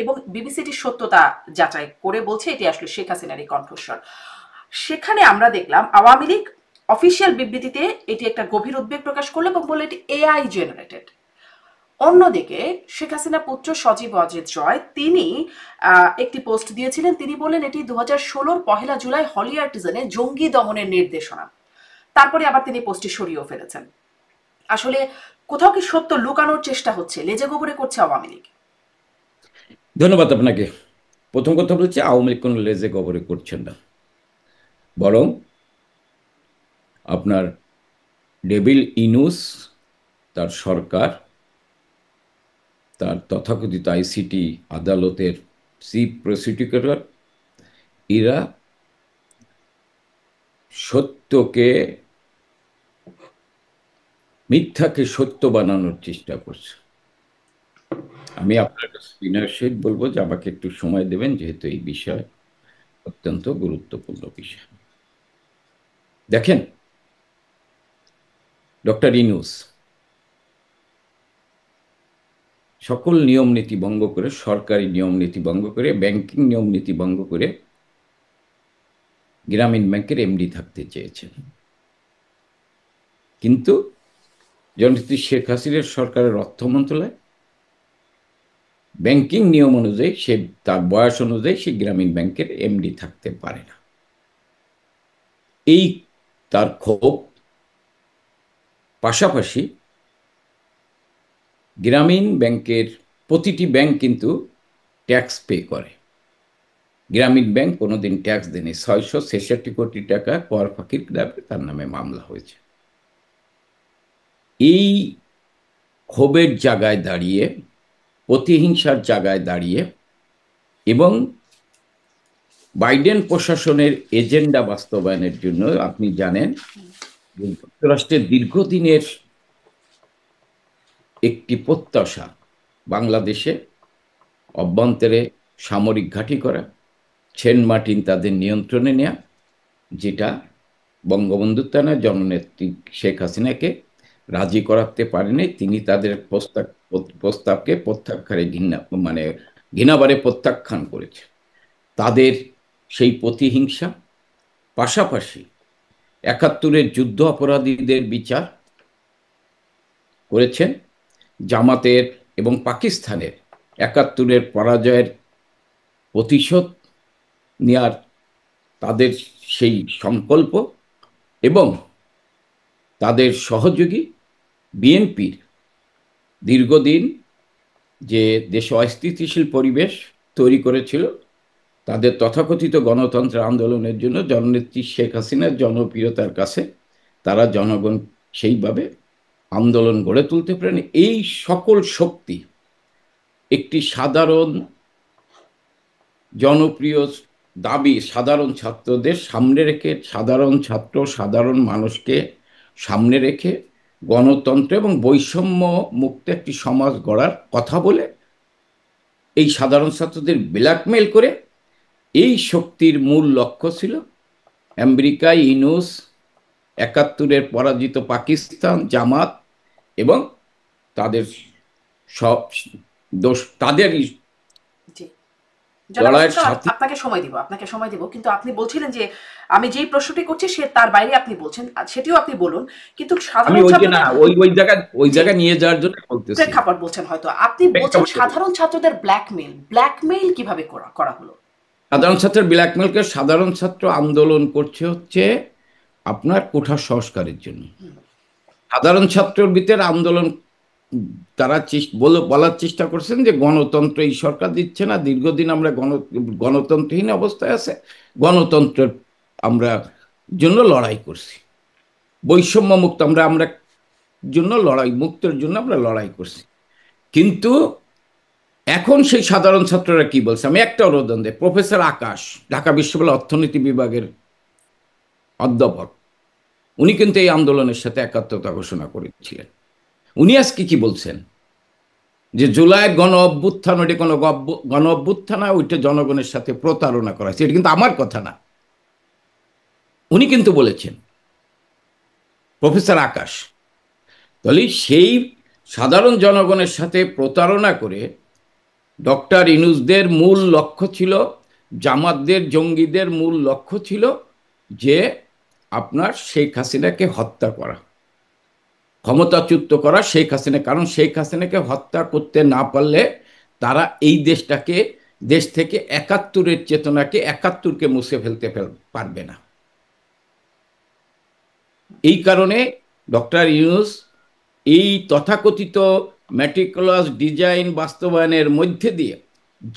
এবং বিবিসিটির সত্যতা যাচাই করে বলছে এটি আসলে শেখ হাসিনারই কণ্ঠস্বর। সেখানে আমরা দেখলাম আওয়ামী লীগ অফিসিয়াল বিবৃতিতে এটি একটা গভীর উদ্বেগ প্রকাশ করলো এবং বললো এটি এআই জেনারেটেড। অন্যদিকে শেখ হাসিনা পুত্র সজীব অজিত জয় তিনি একটি পোস্ট দিয়েছিলেন, তিনি বললেন এটি 2016 পহেলা জুলাই হলি আর্টিজানে জঙ্গি দমনের নির্দেশনা। তারপরে আবার তিনি পোস্টটি সরিয়েও ফেলেছেন। আসলে কোথাও কি সত্য লুকানোর চেষ্টা হচ্ছে, লেজে গোবরে করছে আওয়ামী লীগ? ধন্যবাদ আপনাকে। প্রথম কথা বলছি, আওয়ামী লীগ কোনো লেজে গবরে করছেন না, বরং আপনার ডেভিল ইনুস, তার সরকার, তার তথাকথিত আইসিটি আদালতের চিফ প্রসিকিউটর, এরা সত্যকে মিথ্যাকে সত্য বানানোর চেষ্টা করছে। আমি আপনার কাছে বিনয়ের সহিত বলবো যে আমাকে একটু সময় দেবেন, যেহেতু এই বিষয় অত্যন্ত গুরুত্বপূর্ণ বিষয়। দেখেন, ডক্টর ইনুস সকল নিয়ম নীতি ভঙ্গ করে, সরকারি নিয়ম নীতি ভঙ্গ করে, ব্যাংকিং নিয়ম নীতি ভঙ্গ করে গ্রামীণ ব্যাংকের এমডি থাকতে চেয়েছেন। কিন্তু জননেত্রী শেখ হাসিনার সরকারের অর্থ মন্ত্রণালয় ব্যাংকিং নিয়ম অনুযায়ী, সে তার বয়স অনুযায়ী সে গ্রামীণ ব্যাংকের এমডি থাকতে পারে না। এই তার ক্ষোভ, পাশাপাশি গ্রামীণ ব্যাংকের প্রতিটি ব্যাংক কিন্তু ট্যাক্স পে করে, গ্রামীণ ব্যাংক কোনোদিন ট্যাক্স দেয়নি। 666 কোটি টাকা কর ফাঁকির দাবি তার নামে মামলা হয়েছে। এই ক্ষোভের জায়গায় দাঁড়িয়ে, প্রতিহিংসার জায়গায় দাঁড়িয়ে এবং বাইডেন প্রশাসনের এজেন্ডা বাস্তবায়নের জন্য, আপনি জানেন যুক্তরাষ্ট্রের দীর্ঘদিনের একটি প্রত্যাশা বাংলাদেশে অভ্যন্তরে সামরিক ঘাঁটি করা, সেন্ট মার্টিন তাদের নিয়ন্ত্রণে নেয়া, যেটা বঙ্গবন্ধু তানা জননেত্রী শেখ হাসিনাকে রাজি করাতে পারেনি। তিনি তাদের প্রস্তাবকে প্রত্যাখ্যানে ঘৃণাবারে প্রত্যাখ্যান করেছে। তাদের সেই প্রতিহিংসা, পাশাপাশি 71-এর যুদ্ধ অপরাধীদের বিচার করেছেন, জামাতের এবং পাকিস্তানের 71-এর পরাজয়ের প্রতিশোধ নেয়ার তাদের সেই সংকল্প, এবং তাদের সহযোগী বিএনপির দীর্ঘদিন যে দেশে অস্থিতিশীল পরিবেশ তৈরি করেছিল, তাদের তথাকথিত গণতন্ত্র আন্দোলনের জন্য জননেত্রী শেখ হাসিনার জনপ্রিয়তার কাছে তারা জনগণ সেইভাবে আন্দোলন গড়ে তুলতে পারেন। এই সকল শক্তি একটি সাধারণ জনপ্রিয় দাবি, সাধারণ ছাত্রদের সামনে রেখে, সাধারণ ছাত্র সাধারণ মানুষকে সামনে রেখে গণতন্ত্র এবং বৈষম্য মুক্ত একটি সমাজ গড়ার কথা বলে এই সাধারণ ছাত্রদের ব্ল্যাকমেল করে, এই শক্তির মূল লক্ষ্য ছিল আমেরিকা, ইনুস, 71-এর পরাজিত পাকিস্তান, জামাত এবং তাদের সব দোষ, তাদের লড়াইয়ের সাথে। আপনাকে সময় দিব, কিন্তু আপনি বলছিলেন যে আমি যেই প্রশ্নটি করছি সে তার বাইরে আপনি বলছেন, সেটিও আপনি বলুন। কিন্তু আমি ওই জায়গায় নিয়ে যাওয়ার জন্য বলতেছি, প্রেক্ষাপট বলছেন হয়তো আপনি বলছেন সাধারণ ছাত্রদের ব্ল্যাকমেইল কিভাবে করা হলো? সাধারণ ছাত্রের ব্ল্যাকমেলকে, সাধারণ ছাত্র আন্দোলন করছে হচ্ছে আপনার কোঠা সংস্কারের জন্য। সাধারণ ছাত্রের ভিতরে আন্দোলন, তারা বলার চেষ্টা করছেন যে গণতন্ত্র এই সরকার দিচ্ছে না, দীর্ঘদিন আমরা গণতন্ত্রহীন অবস্থায় আছে, গণতন্ত্রের আমরা জন্য লড়াই করছি, বৈষম্য মুক্ত আমরা জন্য লড়াই, মুক্তের জন্য আমরা লড়াই করছি। কিন্তু এখন সেই সাধারণ ছাত্ররা কি বলছে, আমি একটা উদাহরণ দেই। প্রফেসর আকাশ, ঢাকা বিশ্ববিদ্যালয় অর্থনীতি বিভাগের অধ্যাপক, উনি কিন্তু এই আন্দোলনের সাথে একাত্মতা ঘোষণা করেছিলেন। উনি আজকে কি বলছেন যে জুলাইয়ের গণ অভ্যুত্থান, ওইটা কোনো গণ অভ্যুত্থান, ওইটা জনগণের সাথে প্রতারণা করা হয়েছে। এটা কিন্তু আমার কথা না, উনি কিন্তু বলেছেন, প্রফেসর আকাশ। তাহলে সেই সাধারণ জনগণের সাথে প্রতারণা করে ডক্টর ইউনূসদের মূল লক্ষ্য ছিল, জামাতদের জঙ্গিদের মূল লক্ষ্য ছিল যে আপনার শেখ হাসিনাকে হত্যা করা, ক্ষমতাচ্যুত করা শেখ হাসিনা। কারণ শেখ হাসিনাকে হত্যা করতে না পারলে তারা এই দেশ থেকে একাত্তরের চেতনাকে, একাত্তরকে মুছে ফেলতে পারবে না। এই কারণে ডক্টর ইউনূস এই তথাকথিত ম্যাটিকুলাস ডিজাইন বাস্তবায়নের মধ্যে দিয়ে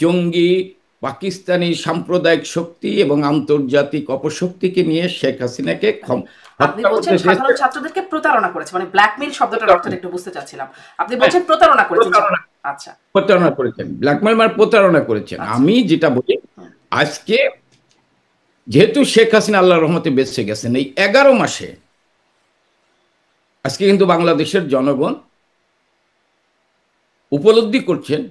জঙ্গি, পাকিস্তানি সাম্প্রদায়িক শক্তি এবং আন্তর্জাতিক অপশক্তিকে নিয়ে শেখ হাসিনাকে আপনি বলছেন সাধারণ ছাত্রদেরকে প্রতারণা করেছে, মানে ব্ল্যাকমেইল শব্দটার অর্থটা একটু বুঝতে চাচ্ছিলাম। আপনি বলছেন প্রতারণা করেছেন। আচ্ছা, প্রতারণা করেছেন, ব্ল্যাকমেইল মানে প্রতারণা করেছেন। আমি যেটা বলি, আজকে যেহেতু শেখ হাসিনা আল্লাহর রহমতে বেঁচে গেছেন, এই 11 মাসে আজকে কিন্তু বাংলাদেশের জনগণ উপলব্ধি করছেন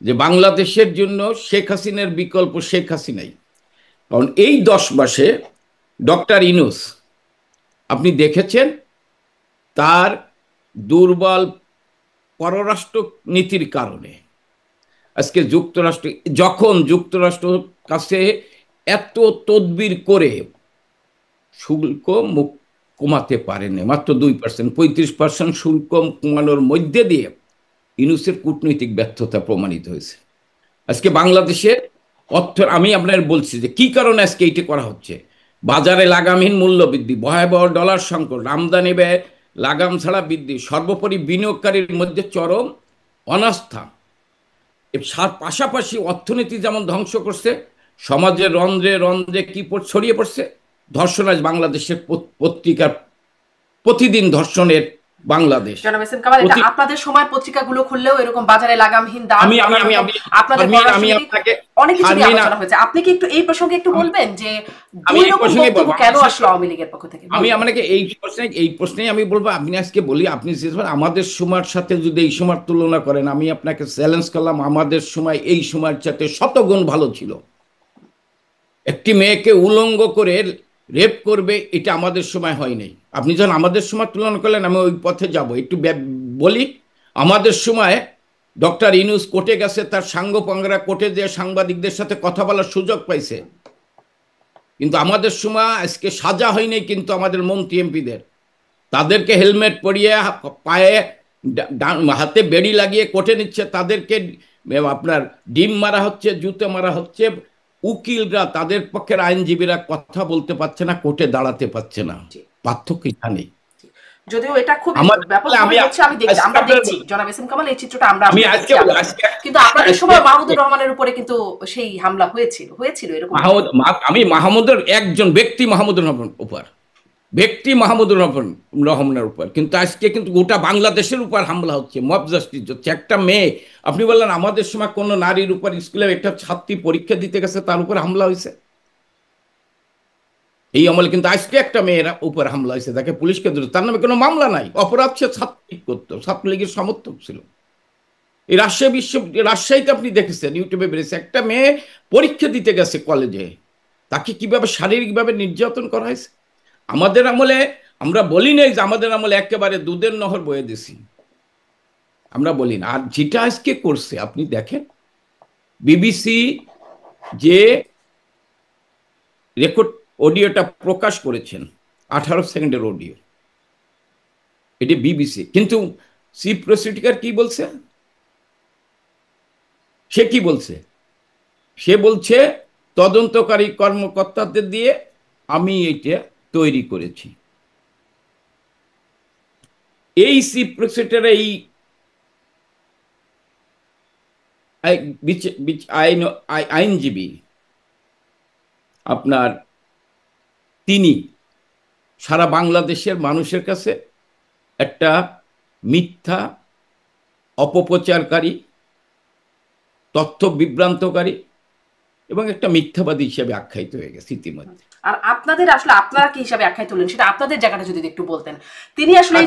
যে বাংলাদেশের জন্য শেখ হাসিনার বিকল্প শেখ হাসিনাই। কারণ এই 10 মাসে ডক্টর ইউনূস আপনি দেখেছেন তার দুর্বল পররাষ্ট্র নীতির কারণে আজকে যুক্তরাষ্ট্র কাছে এত তদবির করে শুল্ক কমাতে পারেনি, মাত্র 2%, 35% শুল্ক কমানোর মধ্যে দিয়ে ইউনূসের কূটনৈতিক ব্যর্থতা প্রমাণিত হয়েছে। আজকে বাংলাদেশের আমি আপনার বলছি যে কি কারণে আজকে এইটা করা হচ্ছে। বাজারে লাগামহীন মূল্য বৃদ্ধি, ভয়াবহ ডলার সংকট, আমদানি ব্যয় লাগাম ছাড়া বৃদ্ধি, সর্বোপরি বিনিয়োগকারীর মধ্যে চরম অনাস্থা। এর পাশাপাশি অর্থনীতি যেমন ধ্বংস করছে, সমাজের রন্ধ্রে রন্ধ্রে কি ছড়িয়ে পড়ছে ধর্ষণ। আজ বাংলাদেশের পত্রিকার প্রতিদিন ধর্ষণের বাংলাদেশ। আপনাদের সময় পত্রিকাগুলো খুললেও এরকম বাজারে লাগামহীন দাম, অনেক কিছু নিয়ে আলোচনা হয়েছে। আপনি কি একটু এই প্রসঙ্গে একটু বলবেন যে কেন আসলো আওয়ামী লীগের পক্ষ থেকে? আমি আপনাকে এই প্রশ্নে আমি বলবো, আপনি আজকে বলি, আপনি আমাদের সময়ের সাথে যদি এই সময়ের তুলনা করেন, আমি আপনাকে চ্যালেঞ্জ করলাম, আমাদের সময় এই সময়ের সাথে শতগুণ ভালো ছিল। একটি মেয়েকে উলঙ্গ করে রেপ করবে, এটা আমাদের সময় হয়নি। আপনি যখন আমাদের সময় তুলনা করলেন, আমি ওই পথে যাব। একটু বলি, আমাদের সময় ডক্টর ইউনূস কোর্টে গেছে, তার সাঙ্গপাঙ্গরা কোর্টে যে সাংবাদিকদের সাথে কথা বলার সুযোগ পাইছে। কিন্তু আমাদের সময় আজকে সাজা হয়নি, কিন্তু আমাদের মন্ত্রী এমপিদের তাদেরকে হেলমেট পরিয়ে পায়ে হাতে বেড়ি লাগিয়ে কোর্টে নিচ্ছে, তাদেরকে আপনার ডিম মারা হচ্ছে, জুতো মারা হচ্ছে। উকিলরা, তাদের পক্ষের আইনজীবীরা কথা বলতে পারছে না, কোর্টে দাঁড়াতে পারছে না। পার্থক্য এখানে। যদিও এটা খুব ব্যাপকভাবে হচ্ছে, আমরা দেখছি জনাব এস এম কামাল, এই চিত্রটা আমরা কিন্তু আপনাদের সময় মাহমুদুর রহমানের উপরে কিন্তু সেই হামলা হয়েছিল এরকম। আমি মাহমুদের একজন ব্যক্তি, মাহমুদুর রহমানের উপর, কিন্তু আজকে কিন্তু গোটা বাংলাদেশের উপর হামলা হচ্ছে, মব জাস্টিস হচ্ছে। একটা মেয়ে, আপনি বললেন আমাদের সময় কোন নারীর উপর, স্কুলে একটা ছাত্রী পরীক্ষা দিতে গেছে, তার উপর হামলা হয়েছে। এই আমলে কিন্তু আজকে একটা মেয়ের উপর হামলা হয়েছে, তাকে পুলিশকে ধরে, তার নামে কোনো মামলা নাই, অপরাধ সে ছাত্রলীগ করতো, ছাত্রলীগের সমর্থক ছিল। এই রাজশাহীতে আপনি দেখেছেন, ইউটিউবে বেরিয়েছে, একটা মেয়ে পরীক্ষা দিতে গেছে কলেজে, তাকে কিভাবে শারীরিকভাবে নির্যাতন করা হয়েছে। আমাদের আমলে আমরা বলি নাই যে আমাদের আমলে একেবারে দুধের নহর বয়ে দিছি, আমরা বলি না। আর যেটা আজকে করছে, আপনি দেখেন বিবিসি যে রেকর্ড অডিওটা প্রকাশ করেছেন, 18 সেকেন্ডের অডিও, এটি বিবিসি। কিন্তু চিফ প্রসিকিউটর কি বলছে? সে কি বলছে? সে বলছে তদন্তকারী কর্মকর্তাদের দিয়ে আমি এটা তৈরি করেছি। এই চিফ প্রসিকিউটর, এই আইনজীবী আপনার, তিনি সারা বাংলাদেশের মানুষের কাছে একটা মিথ্যা, অপপ্রচারকারী, তথ্য বিভ্রান্তকারী এবং একটা মিথ্যাবাদী হিসেবে আখ্যায়িত হয়ে গেছে ইতিমধ্যে। আর আপনাদের আসলে আপনারা কি হিসাবে আখ্যায়িত হলেন, সেটা আপনাদের জায়গাটা যদি একটু বলতেন। তিনি আসলে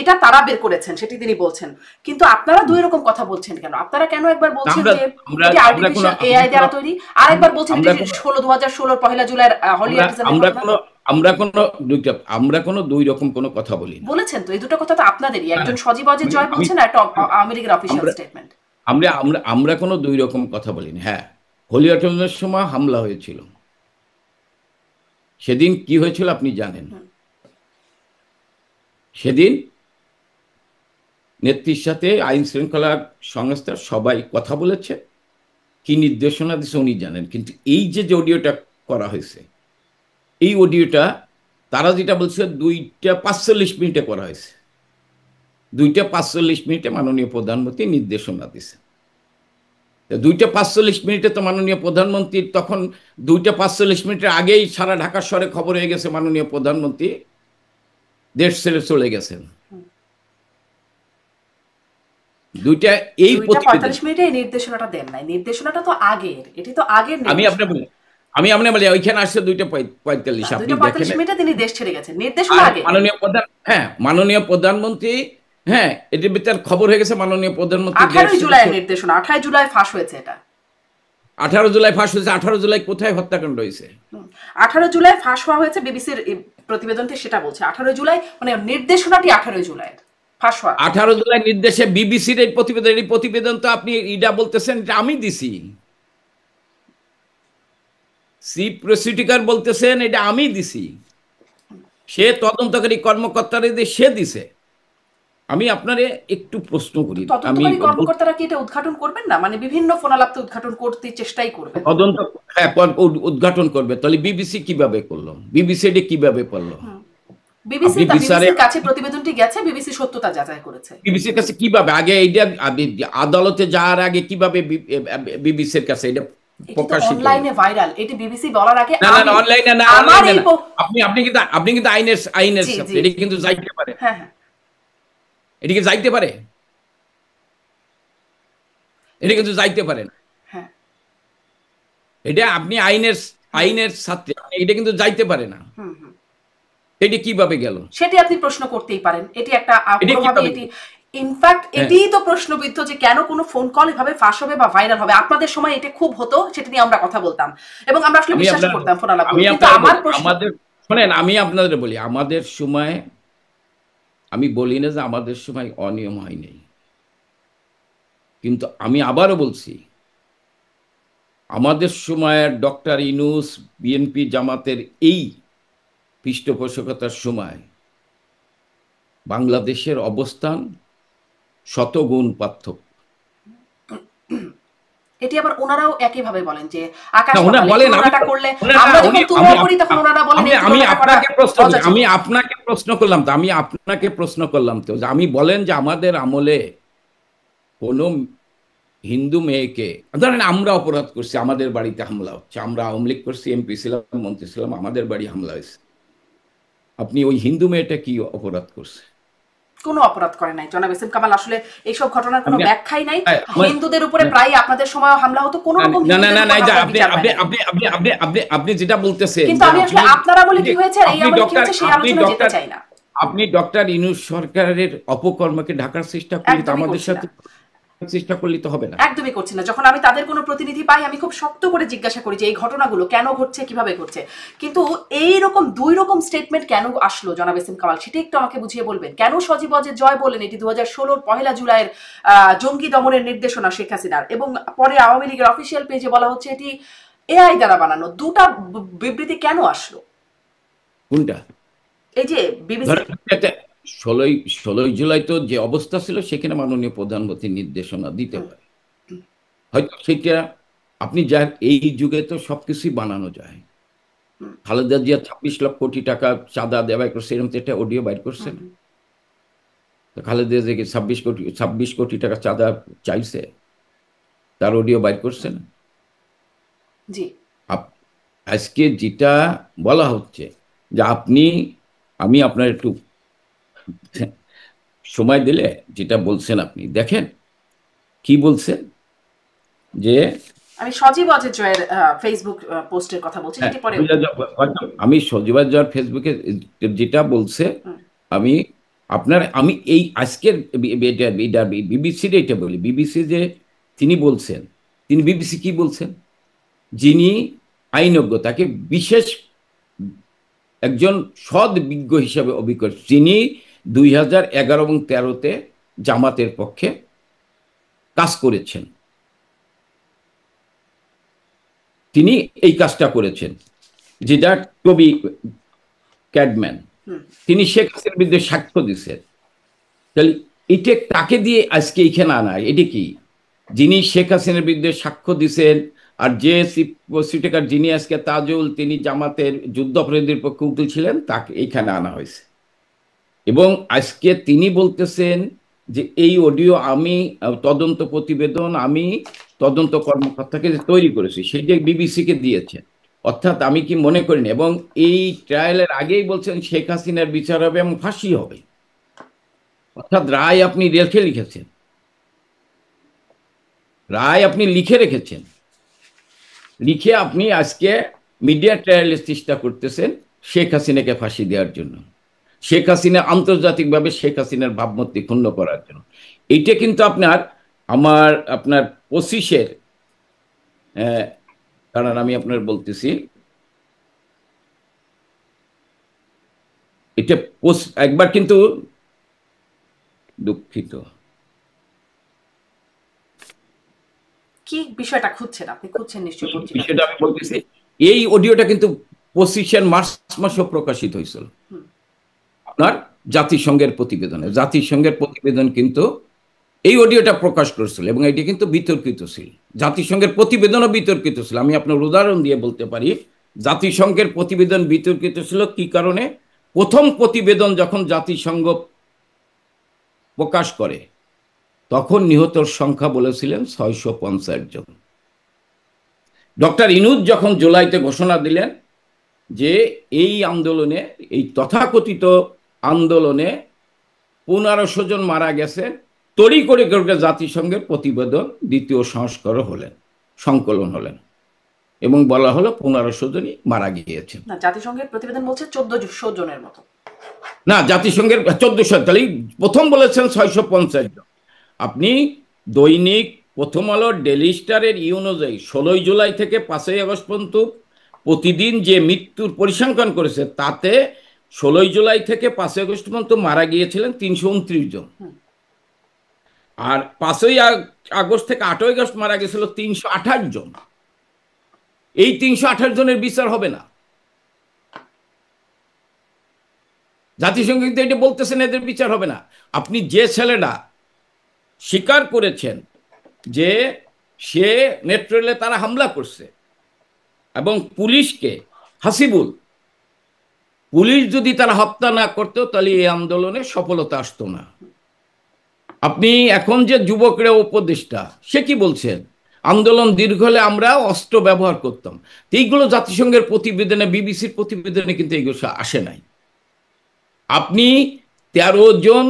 এটা তারা বের করেছেন, সেটি তিনি বলছেন, কিন্তু আপনারা দুই রকম কথা বলছেন কেন? আপনারা কেন একবার বলছেন যে এটি আর্টিফিশিয়াল এআই দ্বারা তৈরি, আর একবার বলছেন যে 2016 পহেলা জুলাইয়ের হলি আর্টিজান। আমরা কোনো দুই রকম কোনো কথা বলি না। বলেছেন তো, এই দুটো কথা তো আপনাদেরই, একজন সজীব অজিত জয় বলছেন আর একটা আওয়ামী লীগের অফিশিয়াল স্টেটমেন্ট। আমরা আমরা আমরা কোনো দুই রকম কথা বলিনি। হ্যাঁ, হোলিয়াটনের সময় হামলা হয়েছিল, সেদিন কি হয়েছিল আপনি জানেন। সেদিন নেত্রীর সাথে আইন শৃঙ্খলা সংস্থার সবাই কথা বলেছে, কি নির্দেশনা দিচ্ছে উনি জানেন। কিন্তু এই যে যে অডিওটা করা হয়েছে, এই অডিওটা তারা যেটা বলছে 2টা 45 মিনিটে করা হয়েছে। 2টা 45 মিনিটে মাননীয় প্রধানমন্ত্রী নির্দেশনা দিছে। 2টা 45 মিনিটে তো মাননীয় প্রধানমন্ত্রী তখন 2টা 45 মিনিটের আগেই সারা ঢাকা শহরে খবর হয়ে গেছে মাননীয় প্রধানমন্ত্রী দেশ ছেড়ে চলে গেছেন। দুইটা এই 2টা 45 মিনিটে এই নির্দেশনাটা দেন নাই, নির্দেশনাটা তো আগের, এটি তো আগের আমি আপনি বলি, আমি আপনি বলি ওইখানে আসছে 2টা 45, আপনি দেখেন 2টা 45 মিনিটে তিনি দেশ ছেড়ে গেছেন, নির্দেশনা আগে। মাননীয় প্রধানমন্ত্রী, হ্যাঁ এটির ভিতর খবর হয়ে গেছে মাননীয় প্রধানমন্ত্রী 18 জুলাই নির্দেশনা, 18 জুলাই ফাঁস হয়েছে এটা। 18 জুলাই ফাঁস হয়েছে। 18 জুলাই কোথায় হত্যাকাণ্ড হয়েছে? 18 জুলাই ফাঁস হওয়া হয়েছে, বিবিসির প্রতিবেদনটি সেটা বলছে। 18 জুলাই মানে নির্দেশনাটি 18 জুলাই ফাঁস হওয়া। 18 জুলাই নির্দেশে বিবিসির এই প্রতিবেদন, এই প্রতিবেদন তো আপনি ইডা বলতেছেন এটা আমি দিছি, চিফ প্রসিকিউটর বলতেছেন এটা আমি দিছি, সে তদন্তকারী কর্মকর্তারা সে দিছে। আমি আপনারে একটু প্রশ্ন করি, আমি তদন্তকারী কর্মকর্তারা কি এটা উদ্ঘাটন করবেন না? মানে বিভিন্ন ফোনালাপ তো উদ্ঘাটন করতে চেষ্টাই করবে, তদন্ত উদ্ঘাটন করবে, তাহলে বিবিসি কিভাবে করলো? বিবিসি এটা কিভাবে করলো? বিবিসির কাছে প্রতিবেদনটি গেছে, বিবিসি সত্যতা যাচাই করেছে। বিবিসির কাছে কিভাবে আগে এইটা আদালতে যাওয়ার আগে কিভাবে বিবিসির কাছে এটা প্রকাশিত? অনলাইনে ভাইরাল, এটি বিবিসি বলার আগে না না অনলাইনে না, আপনি কিন্তু আইনের এটা কিন্তু যাইতে পারে। হ্যাঁ হ্যাঁ, এটা কি যাইতে পারে? এটা কিন্তু যাইতে পারে না। হ্যাঁ, এটা আপনি আইনের ছাত্রী, এটা কিন্তু যাইতে পারে না। এটি কিভাবে গেল সেটি আপনি প্রশ্ন করতেই পারেন। এটি একটা এটি ইনফ্যাক্ট এটিই তো প্রশ্নবিদ্ধ যে কেন কোনো ফোন কল এভাবে ফাঁস হবে বা ভাইরাল হবে। আপনাদের সময় এটা খুব হতো, সেটা নিয়ে আমরা কথা বলতাম এবং আমরা আসলে বিশ্বাস করতাম ফোনালাপ। কিন্তু আমার প্রশ্ন, শোনেন আমি আপনাদের বলি, আমাদের সময়, আমি বলি না যে আমাদের সময় অনিয়ম হয়নি, কিন্তু আমি আবারও বলছি আমাদের সময় ডক্টর ইউনূস বিএনপি জামাতের এই পৃষ্ঠপোষকতার সময় বাংলাদেশের অবস্থান শতগুণ পার্থক্য। এটি আবার ওনারাও একই ভাবে বলেন যে আকাশ তুলনাটা করলে আমরা যখন তুলনা করি তখন ওনারা বলেন আমি আপনাকে প্রশ্ন করলাম তো, যে আমি বলেন যে আমাদের আমলে কোন হিন্দু মেয়েকে ধরেন আমরা অপরাধ করছি, আমাদের বাড়িতে হামলা হচ্ছে, আমরা আওয়ামী লীগ করছি, এমপি ছিলাম, মন্ত্রী ছিলাম, আমাদের বাড়ি হামলা হয়েছে, আপনি ওই হিন্দু মেয়েটা কি অপরাধ করছে? কোনো অপরাধ করে নাই জনাব এস এম কামাল। আসলে এইসব ঘটনার কোনো ব্যাখ্যাই নাই। হিন্দুদের উপরে প্রায় আপনাদের সময় হামলা হতো, কোনো রকম না না না না, আপনি যেটা বলতেছেন, কিন্তু আমি আসলে আপনারা বলে কি হয়েছে এই আমলে কি হচ্ছে সেই আলোচনা যেতে চাই না। আপনি ডক্টর ইউনূস সরকারের অপকর্মকে ঢাকার চেষ্টা করলে আমাদের সাথে চেষ্টা করলে তো হবে না। একদমই করছি না। যখন আমি তাদের কোনো প্রতিনিধি পাই আমি খুব শক্ত করে জিজ্ঞাসা করি যে এই ঘটনাগুলো কেন ঘটছে, কিভাবে ঘটছে। কিন্তু এই রকম দুই রকম স্টেটমেন্ট কেন আসলো জনাব এস এম কামাল, সেটা একটু আমাকে বুঝিয়ে বলবেন। কেন সজীব ওয়াজেদ জয় বলেন এটি 2016 পহেলা জুলাইয়ের জঙ্গি দমনের নির্দেশনা শেখ হাসিনার, এবং পরে আওয়ামী লীগের অফিসিয়াল পেজে বলা হচ্ছে এটি এআই দ্বারা বানানো। দুটা বিবৃতি কেন আসলো? কোনটা? এই যে বিবিসি 16 জুলাই তো যে অবস্থা ছিল সেখানে মাননীয় প্রধানমন্ত্রী নির্দেশনা দিতে পারে, হয়তো সেটা আপনি যার এই যুগে তো সবকিছুই বানানো যায়। খালেদা জিয়া 26 লক্ষ কোটি টাকা চাঁদা দেওয়া করছে, এরকম একটা অডিও বাইর করছেন। খালেদা জিয়াকে 26 কোটি টাকা চাঁদা চাইছে, তার অডিও বাইর করছেন। জি, আজকে যেটা বলা হচ্ছে যে আমি আপনার একটু সময় দিলে যেটা বলছেন আপনি দেখেন কি বলছেন, যে আমি সজীব ওয়াজেদ জয়ের ফেসবুক পোস্টের কথা বলছি, যেটি পরে আমি সজীব ওয়াজেদ জয়ের ফেসবুকে যেটা বলছে, আমি এই আজকের বিবিসির এটা বলি, বিবিসি যে তিনি বলছেন, তিনি বিবিসি কি বলছেন, যিনি আইনজ্ঞ, তাকে বিশেষ একজন সৎ বিজ্ঞ হিসাবে অভিজ্ঞ, যিনি 2011 এবং 2013-তে জামাতের পক্ষে কাজ করেছেন, তিনি এই কাজটা করেছেন, যেটা টবি ক্যাডম্যান, তিনি শেখ হাসিনার বিরুদ্ধে সাক্ষ্য দিচ্ছেন। তাহলে এটা তাকে দিয়ে আজকে এইখানে আনা, এটা কি? যিনি শেখ হাসিনার বিরুদ্ধে সাক্ষ্য দিচ্ছেন, আর যে প্রসিকিউটর যিনি আজকে তাজুল, তিনি জামাতের যুদ্ধ অপরাধীদের পক্ষে উকিল ছিলেন, তাকে এইখানে আনা হয়েছে। এবং আজকে তিনি বলতেছেন যে এই অডিও আমি তদন্ত প্রতিবেদন আমি তদন্ত কর্মকর্তাকে তৈরি করেছি, সেটা বিবিসিকে দিয়েছেন। অর্থাৎ আমি কি মনে করিনি, এবং এই ট্রায়ালের আগেই বলছেন শেখ হাসিনার বিচার হবে এবং ফাঁসি হবে। অর্থাৎ রায় আপনি লিখেছেন, রায় আপনি লিখে রেখেছেন, লিখে আপনি আজকে মিডিয়া ট্রায়ালের চেষ্টা করতেছেন শেখ হাসিনাকে ফাঁসি দেওয়ার জন্য, শেখ হাসিনা আন্তর্জাতিকভাবে শেখ হাসিনার ভাবমূর্তি ক্ষুণ্ণ করার জন্য। এইটা কিন্তু আপনার 25-এর, কারণ আমি আপনার বলতেছি, এটা একবার কিন্তু দুঃখিত, কি বিষয়টা খুঁজছেন আপনি? খুঁজছেন নিশ্চয়ই বিষয়টা আমি বলতেছি, এই অডিওটা কিন্তু 25 মার্চ মাসে প্রকাশিত হয়েছিল আপনার জাতিসংঘের প্রতিবেদনে। জাতিসংঘের প্রতিবেদন কিন্তু এই অডিওটা প্রকাশ করেছিল, এবং এটি কিন্তু বিতর্কিত ছিল। জাতিসংঘের প্রতিবেদনও বিতর্কিত ছিল। আমি আপনার উদাহরণ দিয়ে বলতে পারি, জাতিসংঘের প্রতিবেদন বিতর্কিত ছিল কি কারণে? প্রথম প্রতিবেদন যখন জাতিসংঘ প্রকাশ করে, তখন নিহতর সংখ্যা বলেছিলেন 650 জন। ডক্টর ইনুস যখন জুলাইতে ঘোষণা দিলেন যে এই আন্দোলনে, এই তথাকথিত আন্দোলনে 1500 জন মারা গেছে, তড়ি করে জাতিসংঘের প্রতিবেদন দ্বিতীয় সংকলন হলেন, এবং বলা হলো 1500 জনই মারা গিয়েছেন। না, জাতিসংঘের প্রতিবেদন বলছে 1400 জনের মতো। না, জাতিসংঘের 1400, তাহলে প্রথম বলেছেন 650 জন। আপনি দৈনিক প্রথম আলো, ডেইলি স্টারের অনুযায়ী 16 জুলাই থেকে 5 আগস্ট পর্যন্ত প্রতিদিন যে মৃত্যুর পরিসংখ্যান করেছে, তাতে 16 জুলাই থেকে 5 আগস্ট পর্যন্ত মারা গিয়েছিলেন 329 জন, আর 5 আগস্ট থেকে 8 আগস্ট মারা গেছিল 328 জন। এই 328 জনের বিচার হবে না। জাতিসংঘ কিন্তু এটা বলতেছেন এদের বিচার হবে না। আপনি যে ছেলেটা স্বীকার করেছেন যে সে মেট্রো রেলে তারা হামলা করছে, এবং পুলিশকে, হাসিবুল, পুলিশ যদি তারা হত্যা না করতো, তাহলে এই আন্দোলনে সফলতা আসতো না। আপনি এখন যে যুবকরা উপদেষ্টা, সে কি বলছেন? আন্দোলন দীর্ঘ হলে আমরা অস্ত্র ব্যবহার করতাম। এইগুলো জাতিসংঘের প্রতিবেদনে, বিবিসির প্রতিবেদনে কিন্তু এইগুলো আসে নাই। আপনি 13 জন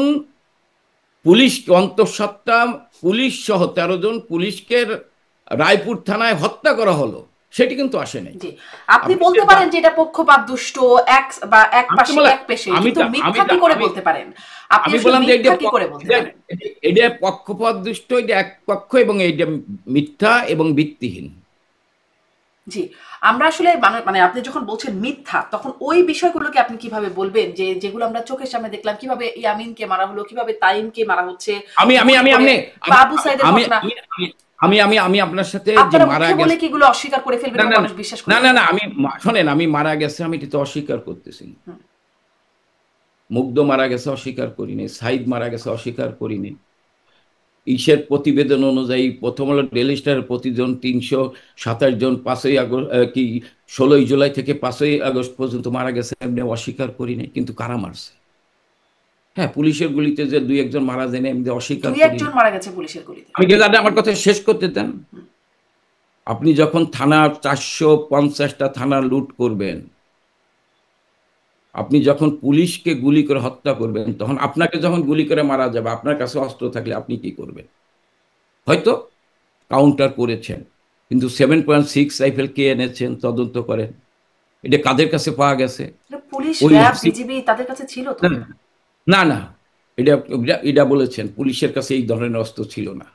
পুলিশ, অন্তঃসত্ত্বা পুলিশ সহ 13 জন পুলিশকে রায়পুর থানায় হত্যা করা হলো, সেটি কিন্তু আসে নাই। আপনি বলতে পারেন যে এটা পক্ষপাত দুষ্ট, এক বা এক পাশে এক পেশে, কিন্তু মিথ্যা কি করে বলতে পারেন? আপনি বললাম যে এটা কি করে বলতে পারেন? এটা পক্ষপাত দুষ্ট, এটা এক পক্ষ, এবং এটা মিথ্যা এবং ভিত্তিহীন। জি, আমরা আসলে মানে আপনি যখন বলছেন মিথ্যা, তখন ওই বিষয়গুলোকে আপনি কিভাবে বলবেন, যে যেগুলো আমরা চোখের সামনে দেখলাম, কিভাবে ইয়ামিনকে মারা হলো, কিভাবে তাইমকে মারা হচ্ছে, বাবু সাইদের ঘটনা, আমি আপনার সাথে মারা গেছে বলে কি এগুলো অস্বীকার করে ফেলবেন, মানুষ বিশ্বাস করে? না, আমি শুনেন, আমি মারা গেছে আমি এটা তো অস্বীকার করতেছি। মুগ্ধ মারা গেছে অস্বীকার করিনি, সাইদ মারা গেছে অস্বীকার করিনি। ইসের প্রতিবেদন অনুযায়ী, প্রথম আলো, ডেইলি স্টারের প্রতিদিন 327 জন 5 আগস্ট 16 জুলাই থেকে 5 আগস্ট পর্যন্ত মারা গেছে, এমনি অস্বীকার করিনি। কিন্তু কারা মারছে? হ্যাঁ, পুলিশের গুলিতে যে 2-1 জন মারা যায়, এমনি অস্বীকার করিনি। 2-1 জন মারা গেছে পুলিশের গুলিতে। আমি গেলে আমার কথা শেষ করতে দেন। আপনি যখন থানা 450টা থানা লুট করবেন, আপনি যখন পুলিশকে গুলি করে হত্যা করবেন, তখন আপনাকে যখন গুলি করে মারা যাবে, আপনার কাছে অস্ত্র থাকলে আপনি কি করবেন? হয়তো কাউন্টার করেছেন, কিন্তু 7.6 রাইফেল কে এনেছেন তদন্ত করেন। এটা কাদের কাছে পাওয়া গেছে? পুলিশ, র্যাব, বিজিবি তাদের কাছে ছিল তো? না, এটা বলেছেন পুলিশের কাছে এই ধরনের অস্ত্র ছিল না।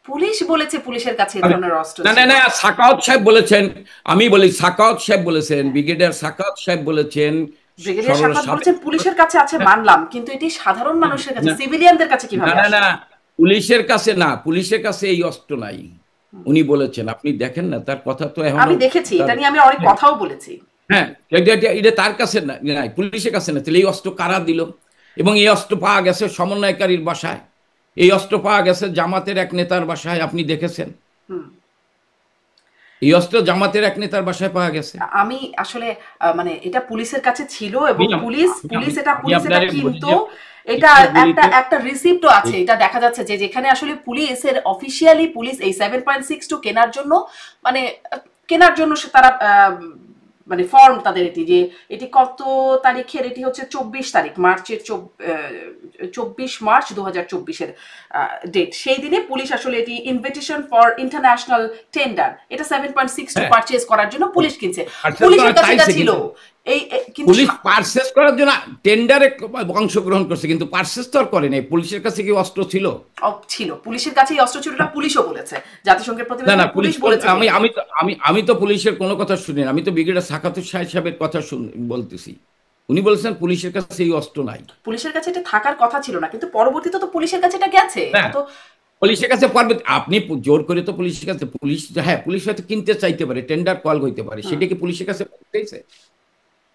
পুলিশ বলেছে পুলিশের কাছে এই ধরনের অস্ত্র ছিল না, সাকাওয়াত সাহেব বলেছেন, আমি বলি সাকাওয়াত সাহেব বলেছেন, ব্রিগেডিয়ার সাকাওয়াত সাহেব বলেছেন, ব্রিগেডিয়ার সাকাওয়াত বলেছেন পুলিশের কাছে আছে, মানলাম, কিন্তু এটি সাধারণ মানুষের কাছে, সিভিলিয়ানদের কাছে কিভাবে আসে? না, পুলিশের কাছে না, পুলিশের কাছে এই অস্ত্র নাই উনি বলেছেন। আপনি দেখেন না তার কথা তো এখনো আমি দেখেছি, এটা নিয়ে আমি অনেক কথাও বলেছি। হ্যাঁ, এটা তার কাছে নাই, পুলিশের কাছে না। তাহলে এই অস্ত্র কারা দিল? এবং এই অস্ত্র পাওয়া গেছে সমন্বয়কারীর বাসায়, এই অস্ত্র পাওয়া গেছে জামাতের এক নেতার বাসায়, আপনি দেখেছেন? এই অস্ত্র জামাতের এক নেতার বাসায় পাওয়া গেছে। আমি আসলে মানে এটা পুলিশের কাছে ছিল এবং পুলিশ এটা কিন্তু এটা একটা রিসিপ্টও আছে। এটা দেখা যাচ্ছে যে যেখানে আসলে পুলিশের অফিসিয়ালি পুলিশ এই 7.62 কেনার জন্য মানে কেনার জন্য তারা মানে ফর্ম তাদের এটি কত তারিখের, এটি হচ্ছে 24 তারিখ মার্চের 24 মার্চ 2024-এর ডেট। সেই দিনে পুলিশ আসলে এটি ইনভিটেশন ফর ইন্টারন্যাশনাল টেন্ডার, এটা 7.62 পারচেজ করার জন্য পুলিশ কিনছে। পুলিশের কাছে এটা ছিল, পুলিশ পারচেজ করার জন্য টেন্ডারে অংশগ্রহণ করছে, কিন্তু পারচেজ তো আর করে নাই। পুলিশের কাছে কি অস্ত্র ছিল? ছিল, পুলিশের কাছে এই অস্ত্র ছিল, এটা পুলিশও বলেছে। জাতিসংঘের প্রতিবেদনে পুলিশ বলেছে। আমি তো পুলিশের কোনো কথা শুনি না, আমি তো ব্রিগেডিয়ার সাখাতুর সাহেবের কথা বলতেছি। উনি বলেছেন পুলিশের কাছে এই অস্ত্র নাই। পুলিশের কাছে এটা থাকার কথা ছিল না, কিন্তু পরবর্তীতে তো পুলিশের কাছে এটা গেছে। তো পুলিশের কাছে পারবে, আপনি জোর করে তো পুলিশের কাছে, পুলিশ হ্যাঁ পুলিশ হয়তো কিনতে চাইতে পারে, টেন্ডার কল হইতে পারে, সেটা কি পুলিশের কাছে পৌঁছেছে?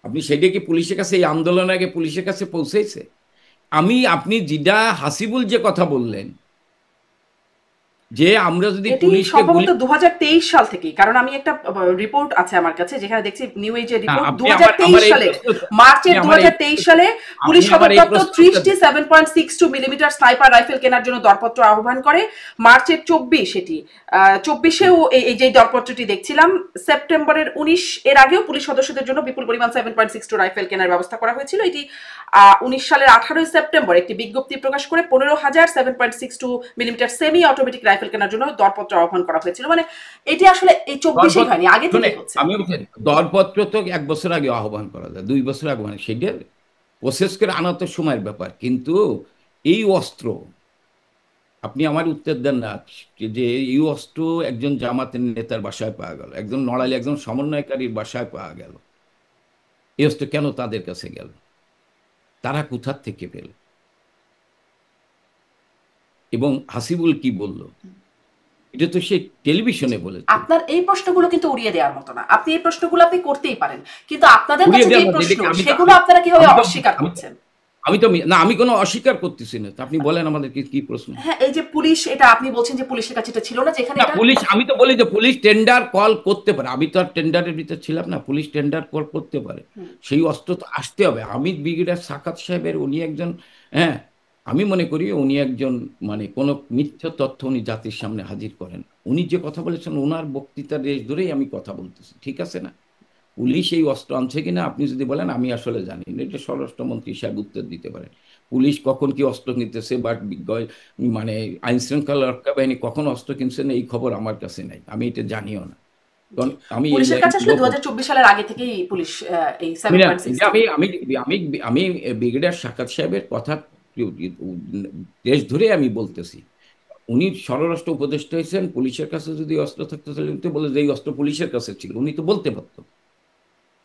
আপনি সেটা কি পুলিশের কাছে, এই আন্দোলনের আগে পুলিশের কাছে পৌঁছেছে? আপনি যেটা হাসিবুল যে কথা বললেন যে আমরা যদি পুলিশকে সম্ভবত 2023 সাল থেকে, কারণ আমি একটা রিপোর্ট আছে আমার কাছে যেখানে দেখছি নিউ এজের রিপোর্ট 2023 সালে মার্চের 2023 সালে পুলিশ সদর দপ্তর 30টি 7.62 মিলিমিটার স্নাইপার রাইফেল কেনার জন্য দরপত্র আহ্বান করে। মার্চের 24 এটি 24-এও এই যে দরপত্রটি দেখছিলাম, সেপ্টেম্বরের 19 এর আগেও পুলিশ সদস্যদের জন্য বিপুল পরিমাণ 7.62 রাইফেল কেনার ব্যবস্থা করা হয়েছিল। এটি 19 সালের 18 সেপ্টেম্বর একটি বিজ্ঞপ্তি প্রকাশ করে 15,000 7.62 মিলিমিটার সেমি অটোমেটিক রাইফেল কেনার জন্য দরপত্র আহ্বান করা হয়েছিল। মানে এটি আসলে এই 24-এ হয়নি, আগে থেকে হচ্ছে। আমি দরপত্র তো 1 বছর আগে আহ্বান করা যায়, 2 বছর আগে, মানে সেটা প্রসেস করে আনা তো সময়ের ব্যাপার। কিন্তু এই অস্ত্র, আপনি আমার উত্তর দেন না যে এই অস্ত্র একজন জামাতের নেতার বাসায় পাওয়া গেল, একজন নড়াইলে একজন সমন্বয়কারীর বাসায় পাওয়া গেল। এই অস্ত্র কেন তাদের কাছে গেল? তারা কোথার থেকে পেল? এবং হাসিবুল কি বলল এটা তো সে টেলিভিশনে বলেছে। আপনার এই প্রশ্নগুলো কিন্তু উড়িয়ে দেওয়ার মতো না। আপনি এই প্রশ্নগুলো আপনি করতেই পারেন, কিন্তু আপনাদের কাছে যে প্রশ্ন সেগুলো আপনারা কিভাবে অস্বীকার করছেন? আমি কোনো অস্বীকার করতেছি না। আপনি বলেন আমাদের কি প্রশ্ন? হ্যাঁ, এই যে পুলিশ, এটা আপনি বলছেন যে পুলিশের কাছে এটা ছিল না, যেখানে পুলিশ, আমি তো বলি যে পুলিশ টেন্ডার কল করতে পারে। আমি তো আর টেন্ডারের ভিতরে ছিলাম না। পুলিশ টেন্ডার কল করতে পারে, সেই অস্ত্র তো আসতে হবে। আমি ব্রিগেডিয়ার সাখাত সাহেবের, উনি একজন, হ্যাঁ আমি মনে করি উনি একজন, মানে কোনো মিথ্যা তথ্য উনি জাতির সামনে হাজির করেন। উনি যে কথা বলেছেন ওনার বক্তৃতার রেশ ধরেই আমি কথা বলতেছি, ঠিক আছে না? পুলিশ এই অস্ত্র আনছে কিনা আপনি যদি বলেন আমি আসলে জানি না, এটা স্বরাষ্ট্রমন্ত্রী সাহেব উত্তর দিতে পারেন। পুলিশ কখন কি অস্ত্র কিনতেছে বা মানে আইন শৃঙ্খলা রক্ষা বাহিনী কখন অস্ত্র কিনছেন এই খবর আমার কাছে নাই, আমি এটা জানিও না। কারণ আমি পুলিশের কাছে আসলে 2024 সালের আগে থেকেই পুলিশ এই 7.62 আমি ব্রিগেডিয়ার সাখাত সাহেবের কথা দেশ ধরে আমি বলতেছি। উনি স্বরাষ্ট্র উপদেষ্টা হয়েছেন, পুলিশের কাছে যদি অস্ত্র থাকতো তাহলে উনি তো বলে যে এই অস্ত্র পুলিশের কাছে ছিল, উনি তো বলতে পারতো।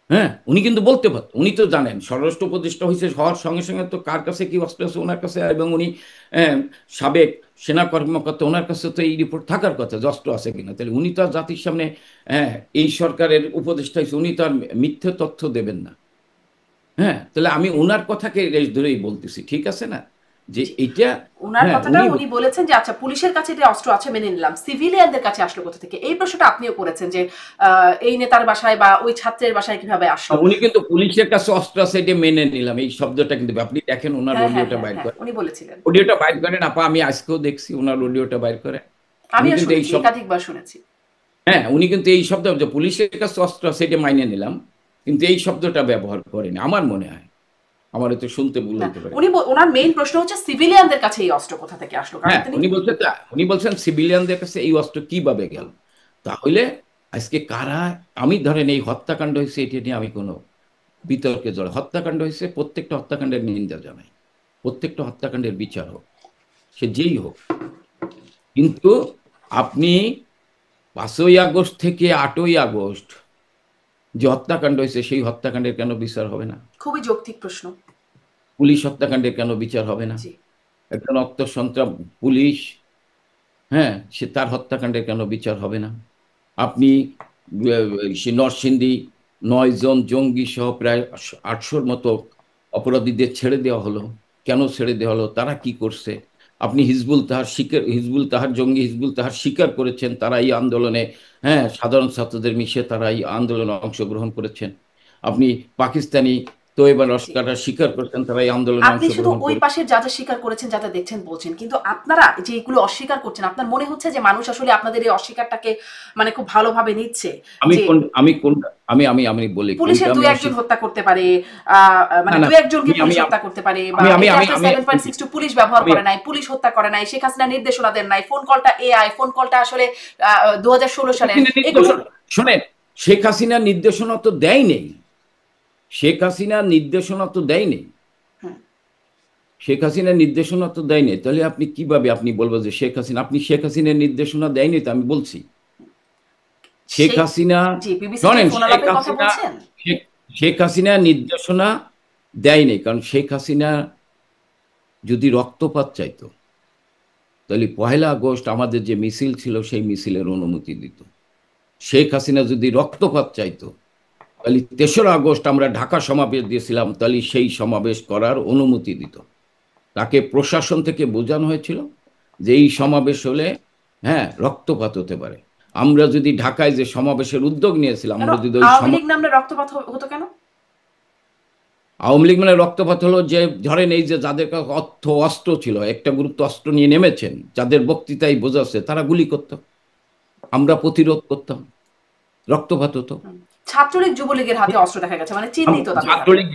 হ্যাঁ, উনি কিন্তু বলতে পারতো, উনি তো জানেন স্বরাষ্ট্র উপদেষ্টা হয়েছে, হওয়ার সঙ্গে সঙ্গে তো কার কাছে কি অস্ত্র আছে ওনার কাছে, এবং উনি সাবেক সেনা কর্মকর্তা, ওনার কাছে তো এই রিপোর্ট থাকার কথা যে অস্ত্র আছে কিনা। তাহলে উনি তো আর জাতির সামনে এই সরকারের উপদেষ্টা হয়েছে, উনি তো আর মিথ্যে তথ্য দেবেন না। হ্যাঁ, তাহলে আমি ওনার কথাকে রেশ ধরেই বলতেছি, ঠিক আছে না? যে এটা ওনার কথাটা উনি বলেছেন যে আচ্ছা পুলিশের কাছে যে অস্ত্র আছে মেনে নিলাম, সিভিলিয়ানদের কাছে আসলো কোথা থেকে? এই প্রশ্নটা আপনিও করেছেন যে এই নেতার বাসায় বা ওই ছাত্রের বাসায় কিভাবে আসলো। উনি কিন্তু পুলিশের কাছে অস্ত্র আছে এটা মেনে নিলাম, এই শব্দটা কিন্তু আপনি দেখেন ওনার অডিওটা বাইর করেন, উনি বলেছিলেন অডিওটা বাইর করেন আপা, আমি আজকেও দেখছি ওনার অডিওটা বাইর করে। আমি কিন্তু এই একাধিকবার শুনেছি। হ্যাঁ, উনি কিন্তু এই শব্দ যে পুলিশের কাছে অস্ত্র আছে এটা মাইনে নিলাম, কিন্তু এই শব্দটা ব্যবহার করেনি আমার মনে হয়। আমার তো শুনতে ভুল হতে পারে। ওনার মেইন প্রশ্ন হচ্ছে সিভিলিয়ানদের কাছে এই অস্ত্র কোথা থেকে আসলো। হ্যাঁ, উনি বলছেন সিভিলিয়ানদের কাছে এই অস্ত্র কিভাবে গেল। তাহলে আজকে কারা, আমি ধরেন এই হত্যাকাণ্ড হয়েছে এটা নিয়ে আমি কোনো বিতর্কে জড়াই। হত্যাকাণ্ড হয়েছে, প্রত্যেকটা হত্যাকাণ্ডের নিন্দা জানাই, প্রত্যেকটা হত্যাকাণ্ডের বিচার হোক, সে যেই হোক। কিন্তু আপনি 5ই আগস্ট থেকে 8ই আগস্ট যে হত্যাকাণ্ড হয়েছে সেই হত্যাকাণ্ডের কেন বিচার হবে না? খুবই যৌক্তিক প্রশ্ন। পুলিশ হত্যাকাণ্ডের কেন বিচার হবে না? একজন সন্ত্রাস পুলিশ, হ্যাঁ, সে তার হত্যাকাণ্ডের কেন বিচার হবে না? আপনি সে নরসিংদী 9 জন জঙ্গি সহ প্রায় 800-র মতো অপরাধীদের ছেড়ে দেওয়া হলো। কেন ছেড়ে দেওয়া হলো? তারা কি করছে? আপনি হিজবুল তাহার জঙ্গি হিজবুল তাহার স্বীকার করেছেন তারা এই আন্দোলনে, হ্যাঁ, সাধারণ ছাত্রদের মিশে তারা এই আন্দোলনে অংশগ্রহণ করেছেন। আপনি পাকিস্তানি তৈবা জি। লস্কররা স্বীকার করেছেন তারা এই আন্দোলনে আপনি শুধু অংশগ্রহণ ওই করে। পাশের যা যা স্বীকার করেছেন, যা যা দেখছেন বলছেন, কিন্তু আপনারা যে এগুলো অস্বীকার করছেন, আপনার মনে হচ্ছে যে মানুষ আসলে আপনাদের এই অস্বীকারটাকে মানে খুব ভালোভাবে নিচ্ছে? আমি যে কোন আমি কোনটা আমি বলি কোনটা পুলিশের আমি দুই একজন অস্বীকার। হত্যা করতে পারে, না মানে না দুই একজনকে আমি আমি পুলিশ হত্যা করতে পারে, বা আমি আমি এটা আমি আসলে আমি 7.62 পুলিশ ব্যবহার আমি করে নাই, পুলিশ হত্যা করে নাই, শেখ হাসিনা নির্দেশনা দেন নাই, ফোন কলটা এআই, ফোন কলটা আসলে 2016 সালের, এগুলো। শোনেন, শেখ হাসিনা নির্দেশনা তো দেয় নেই। শেখ হাসিনা নির্দেশনা তো দেয় নেই। হুম, শেখ হাসিনা নির্দেশনা তো দেয় নেই, তাহলে আপনি কিভাবে আপনি বলবো যে শেখ হাসিনা, আপনি শেখ হাসিনার নির্দেশনা দেয়নি? তো আমি বলছি শেখ সেই, হাসিনা, জি, বিবিসিতে শোনেন, ফোন শেখ আলাপের কথা হাসিনা বলছেন। শেখ শেখ হাসিনা নির্দেশনা দেয়নি, কারণ শেখ হাসিনা যদি রক্তপাত চাইতো তাহলে 1 আগস্ট আমাদের যে মিছিল ছিল সেই মিছিলের অনুমতি দিত। শেখ হাসিনা যদি রক্তপাত চাইতো তাহলে 3রা আগস্ট আমরা ঢাকা সমাবেশ দিয়েছিলাম, তাহলে সেই সমাবেশ করার অনুমতি দিত। তাকে প্রশাসন থেকে বোঝানো হয়েছিল যে এই সমাবেশ হলে, হ্যাঁ, রক্তপাত হতে পারে। আমরা যদি ঢাকায় যে সমাবেশের উদ্যোগ নিয়েছিলাম, কেন আমরা যদি ওই আওয়ামী লীগ নামলে রক্তপাত হতো কেন? আওয়ামী লীগ মানে রক্তপাত হলো যে, ধরেন এই যে যাদের কাছে অস্ত্র ছিল, একটা গুরুত্ব অস্ত্র নিয়ে নেমেছেন, যাদের বক্তৃতায় বোঝাচ্ছে, তারা গুলি করত, আমরা প্রতিরোধ করতাম, রক্তপাত হতো। ছাত্রলীগ যুবলীগের হাতে অস্ত্র দেখা গেছে, মানে চিহ্নিত তাদের হাতে। ছাত্রলীগ,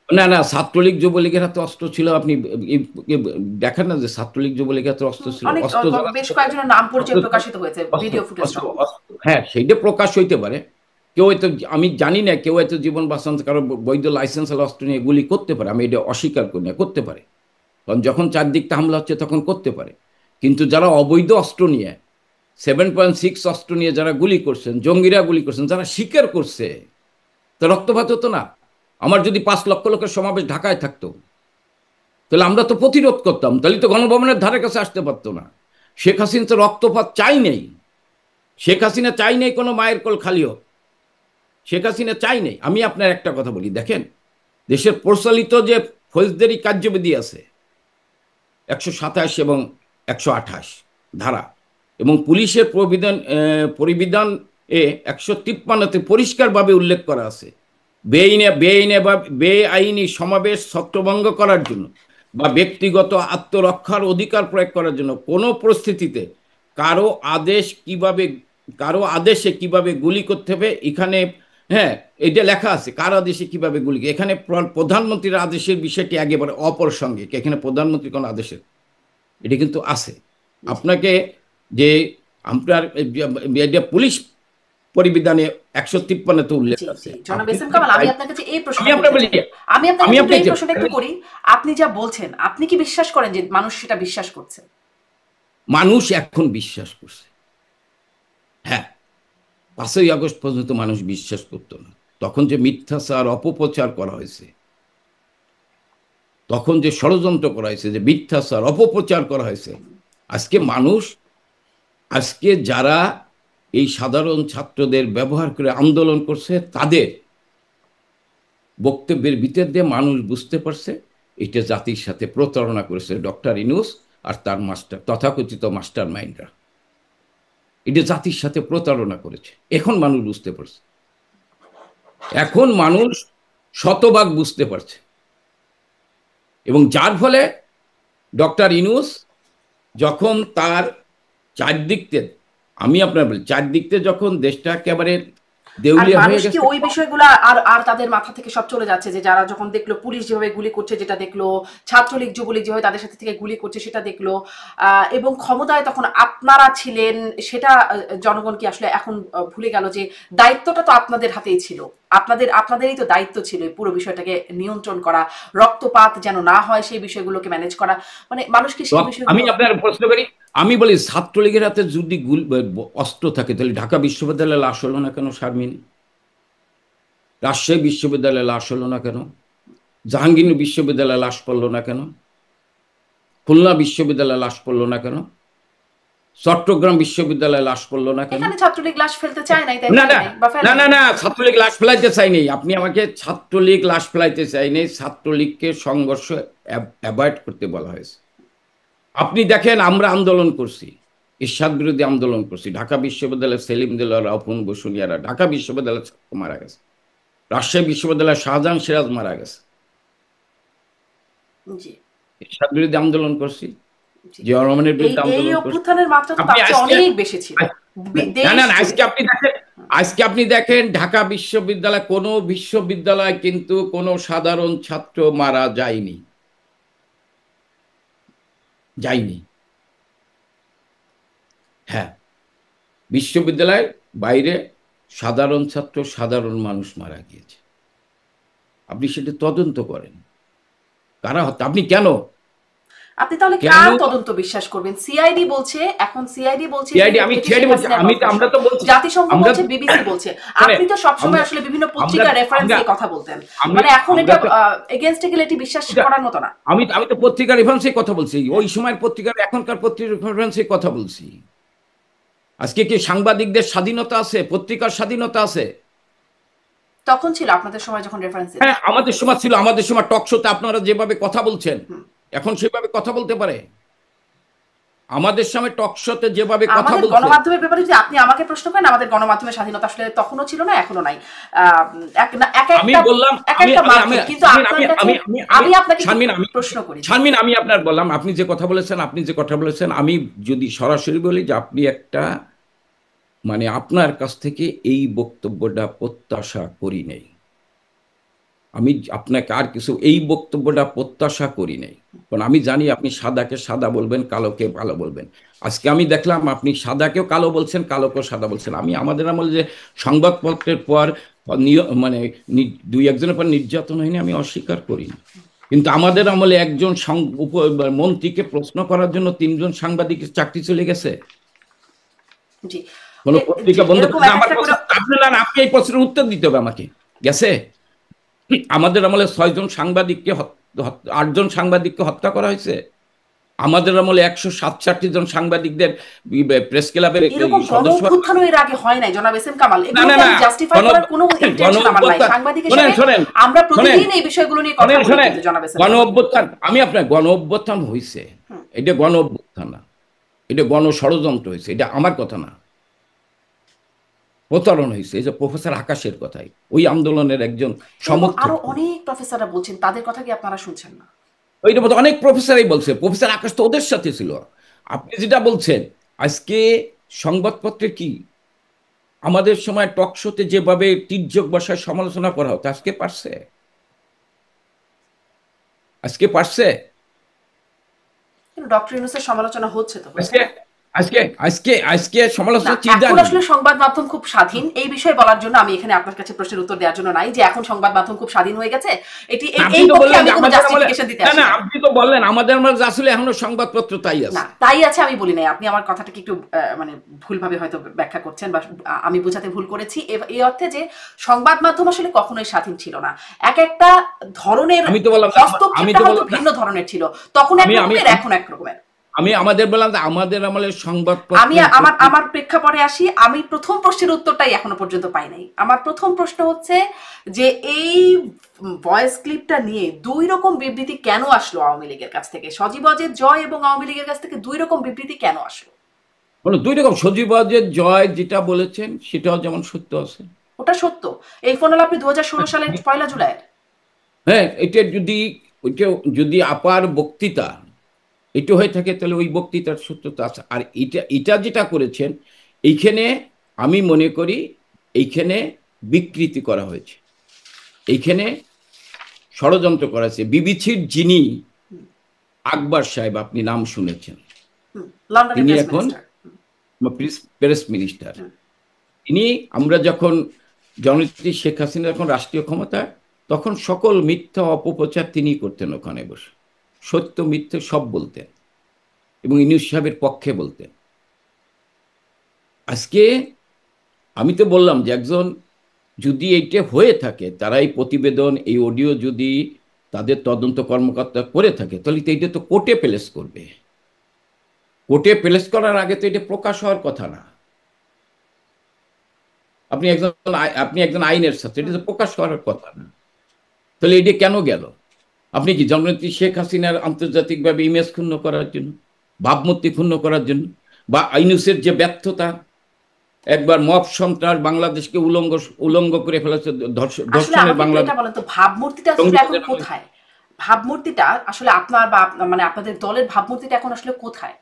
না না, ছাত্রলীগ যুবলীগের হাতে অস্ত্র ছিল। আপনি দেখেন না যে ছাত্রলীগ যুবলীগের হাতে অস্ত্র ছিল? অনেক অস্ত্র যারা বেশ ছিল, কয়েকজনের নাম অস্ত্র পরিচয় প্রকাশিত হয়েছে অস্ত্র ভিডিও ফুটেজ অস্ত্র সহ। অস্ত্র, হ্যাঁ, সেইটা প্রকাশ হইতে পারে। কেউ হয়তো, আমি জানি না, কেউ হয়তো জীবন বাঁচাতে কারো বৈধ লাইসেন্স অস্ত্র নিয়ে গুলি করতে পারে, আমি এটা অস্বীকার করি না, করতে পারে। কারণ যখন চারদিকটা হামলা হচ্ছে তখন করতে পারে। কিন্তু যারা অবৈধ অস্ত্র নিয়ে, 7.6 অস্ত্র নিয়ে যারা গুলি করছেন, জঙ্গিরা গুলি করছেন, যারা স্বীকার করছে, তো রক্তপাত হতো না? আমার যদি 5 লক্ষ লোকের সমাবেশ ঢাকায় থাকতো, তাহলে আমরা তো প্রতিরোধ করতাম, তাহলে তো গণভবনের ধারে কাছে আসতে পারতো না। শেখ হাসিনা তো রক্তপাত চাই নেই। শেখ হাসিনা চাই নেই কোনো মায়ের কোল খালি হোক। শেখ হাসিনা চাই নেই। আমি আপনার একটা কথা বলি, দেখেন, দেশের প্রচলিত যে ফৌজদারি কার্যবিধি আছে 127 এবং 128 ধারা, এবং পুলিশের পরিবিধান 153-তে পরিষ্কারভাবে উল্লেখ করা আছে, বেআইনি সমাবেশ ছত্রভঙ্গ করার জন্য বা ব্যক্তিগত আত্মরক্ষার অধিকার প্রয়োগ করার জন্য কোনো পরিস্থিতিতে কারো আদেশ কিভাবে কারো আদেশে কিভাবে গুলি করতে হবে এখানে, হ্যাঁ, এটা লেখা আছে কার আদেশে কিভাবে গুলি, এখানে প্রধানমন্ত্রীর আদেশের বিষয়টি একেবারে অপ্রাসঙ্গিক। এখানে প্রধানমন্ত্রী কোন আদেশের, এটা কিন্তু আছে। আপনাকে যে আপনার পুলিশ পরিবিধানে 153-তে উল্লেখ জি, আছে। জি, জনাব আপনি এস এম যদি কামাল, আমি চাই, আপনার কাছে এই আমি প্রশ্নটা আপনার করতে বলি, চাই। আমি আপনাকে আমি কিন্তু এই আপনাকে প্রশ্নটা একটু করি। আপনি যা বলছেন, আপনি কি বিশ্বাস করেন যে মানুষ সেটা বিশ্বাস করছে? মানুষ এখন বিশ্বাস করছে। হ্যাঁ, 5ই আগস্ট পর্যন্ত মানুষ বিশ্বাস করতো না। তখন যে মিথ্যাচার অপপ্রচার করা হয়েছে, তখন যে ষড়যন্ত্র করা হয়েছে, যে মিথ্যাচার অপপ্রচার করা হয়েছে, আজকে মানুষ, আজকে যারা এই সাধারণ ছাত্রদের ব্যবহার করে আন্দোলন করছে, তাদের বক্তব্যের ভিতর দিয়ে মানুষ বুঝতে পারছে এটা জাতির সাথে প্রতারণা করেছে ডক্টর ইউনূস আর তার মাস্টার, তথাকথিত মাস্টার মাইন্ডরা। এটা জাতির সাথে প্রতারণা করেছে। এখন মানুষ বুঝতে পারছে, এখন মানুষ শতভাগ বুঝতে পারছে। এবং যার ফলে ডক্টর ইউনূস যখন তার চারদিকতে, আমি আপনার বলি, চারদিকতে যখন দেশটা একেবারে আর দেউলিয়া মানুষ হয়ে কি গেছে, ওই বিষয়গুলা আর আর তাদের মাথা থেকে সব চলে যাচ্ছে, যে যারা যখন দেখলো পুলিশ যেভাবে গুলি করছে, যেটা দেখলো ছাত্রলীগ যুবলীগ যেভাবে তাদের সাথে থেকে গুলি করছে সেটা দেখলো, এবং ক্ষমতায় তখন আপনারা ছিলেন, সেটা জনগণ কি আসলে এখন ভুলে গেল যে দায়িত্বটা তো আপনাদের হাতেই ছিল? আপনাদেরই তো দায়িত্ব ছিল এই পুরো বিষয়টাকে নিয়ন্ত্রণ করা, রক্তপাত যেন না হয় সেই বিষয়গুলোকে ম্যানেজ করা। মানে মানুষ কি তো সেই আমি বিষয়গুলো? আপনার প্রশ্ন করি, আমি বলি ছাত্রলীগের হাতে যদি অস্ত্র থাকে তাহলে ঢাকা বিশ্ববিদ্যালয়ে লাশ হলো না কেন শারমিন? রাজশাহী বিশ্ববিদ্যালয়ে লাশ হলো না কেন? জাহাঙ্গীরনগর বিশ্ববিদ্যালয়ে লাশ পড়লো না কেন? খুলনা বিশ্ববিদ্যালয়ে লাশ পড়লো না কেন? চট্টগ্রাম বিশ্ববিদ্যালয়ে লাশ পড়লো না কেন? এখানে ছাত্রলীগ লাশ ফেলতে চায় নাই, তাই না ফেলে না নাই বা ফেলে না না নাই। না, ছাত্রলীগ লাশ ফেলাইতে চাইনি। আপনি আমাকে ছাত্রলীগ লাশ ফেলাইতে চাইনি, ছাত্রলীগকে সংঘর্ষ অ্যাভয়েড করতে বলা হয়েছে। আপনি দেখেন, আমরা আন্দোলন করছি, এরশাদ বিরোধী আন্দোলন করছি। ঢাকা বিশ্ববিদ্যালয়ের সেলিম দেলোয়ার, অপন বসুনিয়ারা, ঢাকা বিশ্ববিদ্যালয়ের ছাত্র মারা গেছে। রাজশাহী বিশ্ববিদ্যালয়ের শাহজাহান সিরাজ মারা গেছে। জি এরশাদ বিরোধী আন্দোলন করছি, জি। জিয়া রহমানের এই বিরুদ্ধে এই আন্দোলন করছি। অভ্যুত্থানের মাত্রা তো আপনি তার চেয়ে আজকে অনেক বেশি ছিল না দেশ না না, জুড়ে। আজকে আপনি দেখেন ঢাকা বিশ্ববিদ্যালয়, কোনো বিশ্ববিদ্যালয় কিন্তু কোনো সাধারণ ছাত্র মারা যায়নি। হ্যাঁ, বিশ্ববিদ্যালয়ের বাইরে সাধারণ ছাত্র, সাধারণ মানুষ মারা গিয়েছে। আপনি সেটা তদন্ত করেন, কারা হত্যা, আপনি কেন আপনি তাহলে কেন কার তদন্ত বিশ্বাস করবেন? সিআইডি বলছে, এখন সিআইডি বলছে যে সিআইডি, আমি এটি সিআইডি শেখ বলছি, হাসিনার আমি তো, আমরা কনফেশন, তো বলছি, জাতিসংঘ আমরা বলছে, বিবিসি বলছে। শোনেন, আপনি তো সবসময় আমরা আসলে বিভিন্ন আমরা পত্রিকা রেফারেন্স আমরা দিয়ে কথা বলতেন, আমি মানে এখন আমরা এটা তো এগেইনস্টে গেলে এটি বিশ্বাস এটা- করার মতো না। আমি আমি তো পত্রিকার রেফারেন্সে কথা বলছি, ওই সময়ের পত্রিকার, এখনকার পত্রিকার রেফারেন্সে কথা বলছি। আজকে কি সাংবাদিকদের স্বাধীনতা আছে? পত্রিকার স্বাধীনতা আছে? তখন ছিল আপনাদের সময় যখন রেফারেন্স দিতেন। হ্যাঁ, আমাদের সময় ছিল। আমাদের সময় টক শোতে আপনারা যেভাবে কথা বলছেন, হুম। এখন সেভাবে কথা বলতে পারে? আমাদের সময় টক শোতে যেভাবে কথা আমাদের বলছে, গণমাধ্যমের ব্যাপারে যদি আপনি আমাকে প্রশ্ন করেন, আমাদের গণমাধ্যমের স্বাধীনতা আসলে তখনও ছিল না, এখনো নাই। আমি বললাম, এক একটা মাধ্যম, কিন্তু আপনার কাছে আমি আপনাকে শারমিন, আমি প্রশ্ন করি। শারমিন, আমি আপনার বললাম, আপনি যে কথা বলেছেন, আমি যদি সরাসরি বলি যে আপনি একটা, মানে আপনার কাছ থেকে এই বক্তব্যটা প্রত্যাশা করি নাই। আমি আপনাকে আর কিছু, এই বক্তব্যটা প্রত্যাশা করি নাই, কারণ আমি জানি আপনি সাদাকে সাদা বলবেন, কালোকে কালো বলবেন। আজকে আমি দেখলাম আপনি সাদাকেও কালো বলছেন, কালোকেও সাদা বলছেন। আমি আমাদের আমলে যে সংবাদপত্রের পর মানে দুই একজনের পর নির্যাতন হয়নি, আমি অস্বীকার করি না। কিন্তু আমাদের আমলে একজন মন্ত্রীকে প্রশ্ন করার জন্য 3জন সাংবাদিকের চাকরি চলে গেছে। জি কোন পত্রিকা বন্ধ এরকম করে এক আমার একটা করে। আপনি এই প্রশ্নের উত্তর দিতে হবে আমাকে। গেছে? আমাদের আমলে 6জন সাংবাদিককে 8জন সাংবাদিককে হত্যা করা হয়েছে। আমাদের আমলে 167 জন সাংবাদিকদের প্রেস ক্লাবের এরকম গণ সদস্য। অভ্যুত্থান এর আগে হয় নাই জনাব এস এম কামাল। না না এগুলোকে না, আমি জাস্টিফাই করার কোনো ইন্টেনশন আমার নাই। সাংবাদিক হিসেবে শোনেন, আমরা প্রতিদিন এই বিষয়গুলো নিয়ে কথা বলি কিন্তু জনাব এস এম গণ কামাল। অভ্যুত্থান, আমি আপনার গণ অভ্যুত্থান হয়েছে, এটা গণ অভ্যুত্থান না, এটা গণ ষড়যন্ত্র হয়েছে, এটা আমার কথা না। প্রতারণ হয়েছে, এই যে প্রফেসর আকাশের কথাই, ওই আন্দোলনের একজন সমর্থক। আরো অনেক প্রফেসররা বলছেন, তাদের কথা কি আপনারা শুনছেন না? ওইটা বলতে অনেক প্রফেসরই বলছে, প্রফেসর আকাশ তো ওদের সাথে ছিল। আপনি যেটা বলছেন, আজকে সংবাদপত্রে কি আমাদের সময় টক শোতে যেভাবে তির্যক ভাষায় সমালোচনা করা হতো, আজকে পারছে? কিন্তু ডক্টর ইউনূসের সমালোচনা হচ্ছে তো, হচ্ছে আজকে না? আজকে আজকে না, সমালোচনা এখন আসলে সংবাদ মাধ্যম খুব স্বাধীন, এই বিষয়ে বলার জন্য আমি এখানে আপনার কাছে প্রশ্নের উত্তর দেওয়ার জন্য নাই যে এখন সংবাদ মাধ্যম খুব স্বাধীন হয়ে গেছে, এটি আপনি এই তো পক্ষে বললেন আমি যে কোনো আমাদের আমলে, জাস্টিফিকেশন দিতে না আসি না, না। আপনি তো বললেন আমাদের আমলে যা ছিল এখনো সংবাদপত্র তাই না, আছে। তাই আছে আমি বলি নাই। আপনি আমার কথাটাকে একটু মানে ভুলভাবে হয়তো ব্যাখ্যা করছেন, বা আমি বোঝাতে ভুল করেছি এই অর্থে যে সংবাদ মাধ্যম আসলে কখনোই স্বাধীন ছিল না। এক একটা ধরনের আমি তো বললাম, হস্তক্ষেপটা হয়তো ভিন্ন ধরনের ছিল, তখন এক রকমের, এখন এক রকমের। আমি আমাদের বললাম যে আমাদের আমলে আমি সংবাদপত্রের আমার প্রেক্ষাপটে আসি। আমি প্রথম প্রশ্নের উত্তরটাই এখনো পর্যন্ত পাই নাই। আমার প্রথম প্রশ্ন হচ্ছে যে এই ভয়েস ক্লিপটা নিয়ে দুই রকম বিবৃতি কেন আসলো আওয়ামী লীগের কাছ থেকে? সজীব ওয়াজেদ জয় এবং আওয়ামী লীগের কাছ থেকে দুই রকম বিবৃতি কেন আসলো? মানে দুই রকম। সজীব ওয়াজেদ জয় যেটা বলেছেন সেটাও যেমন সত্য আছে। ওটা সত্য। এই ফোন আপনি 2016 সালের 1 জুলাই। হ্যাঁ, এটা যদি, ওইটা যদি আপার বক্তৃতা এটা হয়ে থাকে, তাহলে ওই বক্তৃতার সত্যতা আছে। আর এটা যেটা করেছেন, এইখানে আমি মনে করি এইখানে বিকৃতি করা হয়েছে, এইখানে ষড়যন্ত্র করা হয়েছে। বিবিসির যিনি আকবর সাহেব, আপনি নাম শুনেছেন, লন্ডনের তিনি প্রেস এখন মিনিস্টার। Press minister. তিনি, আমরা যখন জননেত্রী শেখ হাসিনা যখন রাষ্ট্রীয় ক্ষমতা, তখন সকল মিথ্যা অপপ্রচার তিনি করতেন ওখানে বসে, সত্য মিথ্যে সব বলতেন এবং ইউনূস সাহেবের পক্ষে বলতেন। আজকে আমি তো বললাম যে একজন, যদি এইটা হয়ে থাকে, তারা এই প্রতিবেদন, এই অডিও যদি তাদের তদন্ত কর্মকর্তা করে থাকে, তাহলে তো এটা তো কোর্টে প্লেস করবে। কোর্টে প্লেস করার আগে তো এটা প্রকাশ হওয়ার কথা না। আপনি একজন আইনের ছাত্র, এটা তো প্রকাশ করার কথা না। তাহলে এটা কেন গেল? আপনি কি জননেত্রী শেখ হাসিনার আন্তর্জাতিকভাবে ইমেজ ক্ষুণ্ণ করার জন্য, ভাবমূর্তি ক্ষুণ্ণ করার জন্য, বা ইউনূসের যে ব্যর্থতা, একবার মব সন্ত্রাস বাংলাদেশকে উলঙ্গ করে ফেলেছে, আসলে ধর্ষণের আমাকে একটু বাংলাদেশ এটা বলেন তো, ভাবমূর্তিটা আসলে এখন কোথায়? ভাবমূর্তিটা আসলে আপনার বা মানে আপনাদের দলের ভাবমূর্তিটা এখন আসলে কোথায়?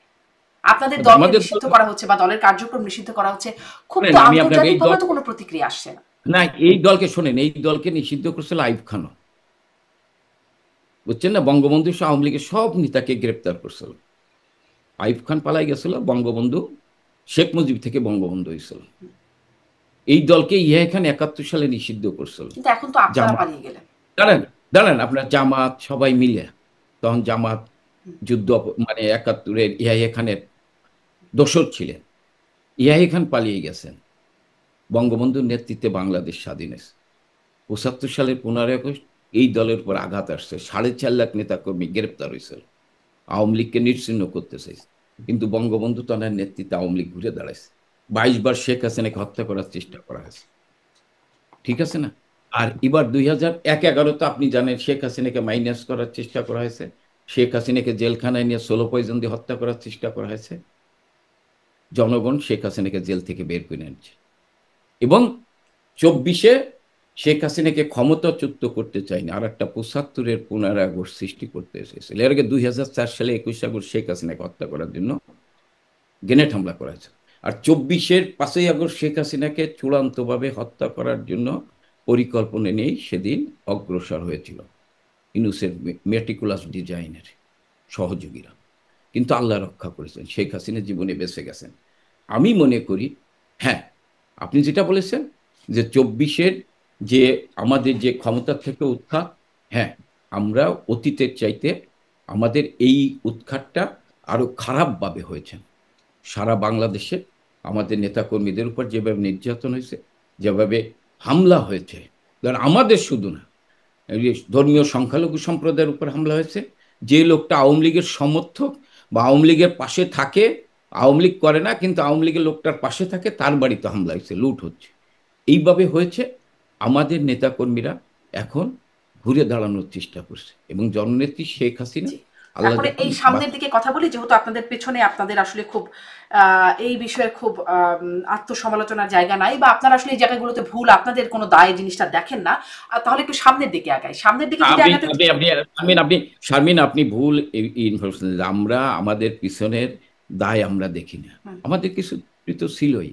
আপনাদের দলকে আমাদের নিষিদ্ধ করা হচ্ছে বা দলের কার্যক্রম নিষিদ্ধ করা হচ্ছে, খুব তো আমি আপনাকে এই আন্তর্জাতিকভাবে দল, তো কোনো প্রতিক্রিয়া আসছে না। না এই দলকে শোনেন, এই দলকে নিষিদ্ধ করেছিল আইয়ুব খানও, বুঝছেন না? বঙ্গবন্ধু সহ আওয়ামী লীগের সব নেতাকে গ্রেপ্তার করছিল। আইয়ুব খান পালাই গেছিল, বঙ্গবন্ধু, শেখ মুজিব থেকে বঙ্গবন্ধু হয়েছিল। এই দলকে ইহা এখানে 71 সালে নিষিদ্ধ করছিল। কিন্তু এখন তো আপনারা জামাত, পালিয়ে গেলেন। দাঁড়ান দাঁড়ান, আপনার জামাত সবাই মিলে, তখন জামাত যুদ্ধ মানে 71-এর ইয়াহিয়া খানের দোসর ছিলেন। ইয়াহিয়া খান পালিয়ে গেছেন, বঙ্গবন্ধুর নেতৃত্বে বাংলাদেশ স্বাধীন হয়েছে। 75 সালের 15 আগস্ট এই দলের উপর আঘাত আসছে, 4.5 লাখ নেতাকর্মী গ্রেপ্তার হয়েছিল, আওয়ামী লীগকে নিশ্চিহ্ন করতে চাইছে। কিন্তু বঙ্গবন্ধু তাঁর নেতৃত্বে আওয়ামী লীগ ঘুরে দাঁড়াইছে। 22 বার শেখ হাসিনাকে হত্যা করার চেষ্টা করা হয়েছে, ঠিক আছে না? আর এবার 2011 তো আপনি জানেন শেখ হাসিনাকে মাইনাস করার চেষ্টা করা হয়েছে, শেখ হাসিনাকে জেলখানায় নিয়ে সোলো পয়জন দিয়ে হত্যা করার চেষ্টা করা হয়েছে। জনগণ শেখ হাসিনাকে জেল থেকে বের করে আনছে, এবং 24-এ শেখ হাসিনাকে ক্ষমতাচ্যুত করতে চায়নি, আর একটা 75-এর 15 আগস্ট সৃষ্টি করতে এসেছিল। এর আগে 2004 সালে 21 আগস্ট শেখ হাসিনাকে হত্যা করার জন্য গ্রেনেড হামলা করা হয়েছে। আর 24-এর 5 আগস্ট শেখ হাসিনাকে চূড়ান্তভাবে হত্যা করার জন্য পরিকল্পনা নিয়েই সেদিন অগ্রসর হয়েছিল ইউনূসের মেটিকুলাস ডিজাইনের সহযোগীরা। কিন্তু আল্লাহ রক্ষা করেছেন, শেখ হাসিনা জীবনে বেঁচে গেছেন। আমি মনে করি, হ্যাঁ, আপনি যেটা বলেছেন যে 24-এর যে আমাদের যে ক্ষমতা থেকে উৎখাত, হ্যাঁ, আমরা অতীতের চাইতে আমাদের এই উৎখাতটা আরো খারাপভাবে হয়েছে। সারা বাংলাদেশে আমাদের নেতাকর্মীদের উপর যেভাবে নির্যাতন হয়েছে, যেভাবে হামলা হয়েছে, ধর আমাদের শুধু না, ধর্মীয় সংখ্যালঘু সম্প্রদায়ের উপর হামলা হয়েছে। যে লোকটা আওয়ামী লীগের সমর্থক বা আওয়ামী লীগের পাশে থাকে, আওয়ামী লীগ করে না কিন্তু আওয়ামী লীগের লোকটার পাশে থাকে, তার বাড়িতে হামলা হয়েছে, লুট হচ্ছে, এইভাবে হয়েছে। আমাদের নেতাকর্মীরা এখন ঘুরে দাঁড়ানোর চেষ্টা করছে, এবং জননেত্রী শেখ হাসিনা জি। আল্লাহ তারপরে যখন এই সামনের দিকে কথা বলি, যেহেতু আপনাদের পেছনে আপনাদের আসলে খুব এই বিষয়ে খুব আত্মসমালোচনার জায়গা নাই, বা আপনারা আসলে এই জায়গাগুলোতে ভুল, আপনাদের কোনো দায় জিনিসটা দেখেন না, তাহলে একটু সামনের দিকে আগাই। সামনের দিকে যদি আপনি আগাতে আপনি আপনি শারমিন, আপনি ভুল ইনফরমেশন। আমরা আমাদের পিছনের দায় আমরা দেখি না, আমাদের কিছু তো ছিলই,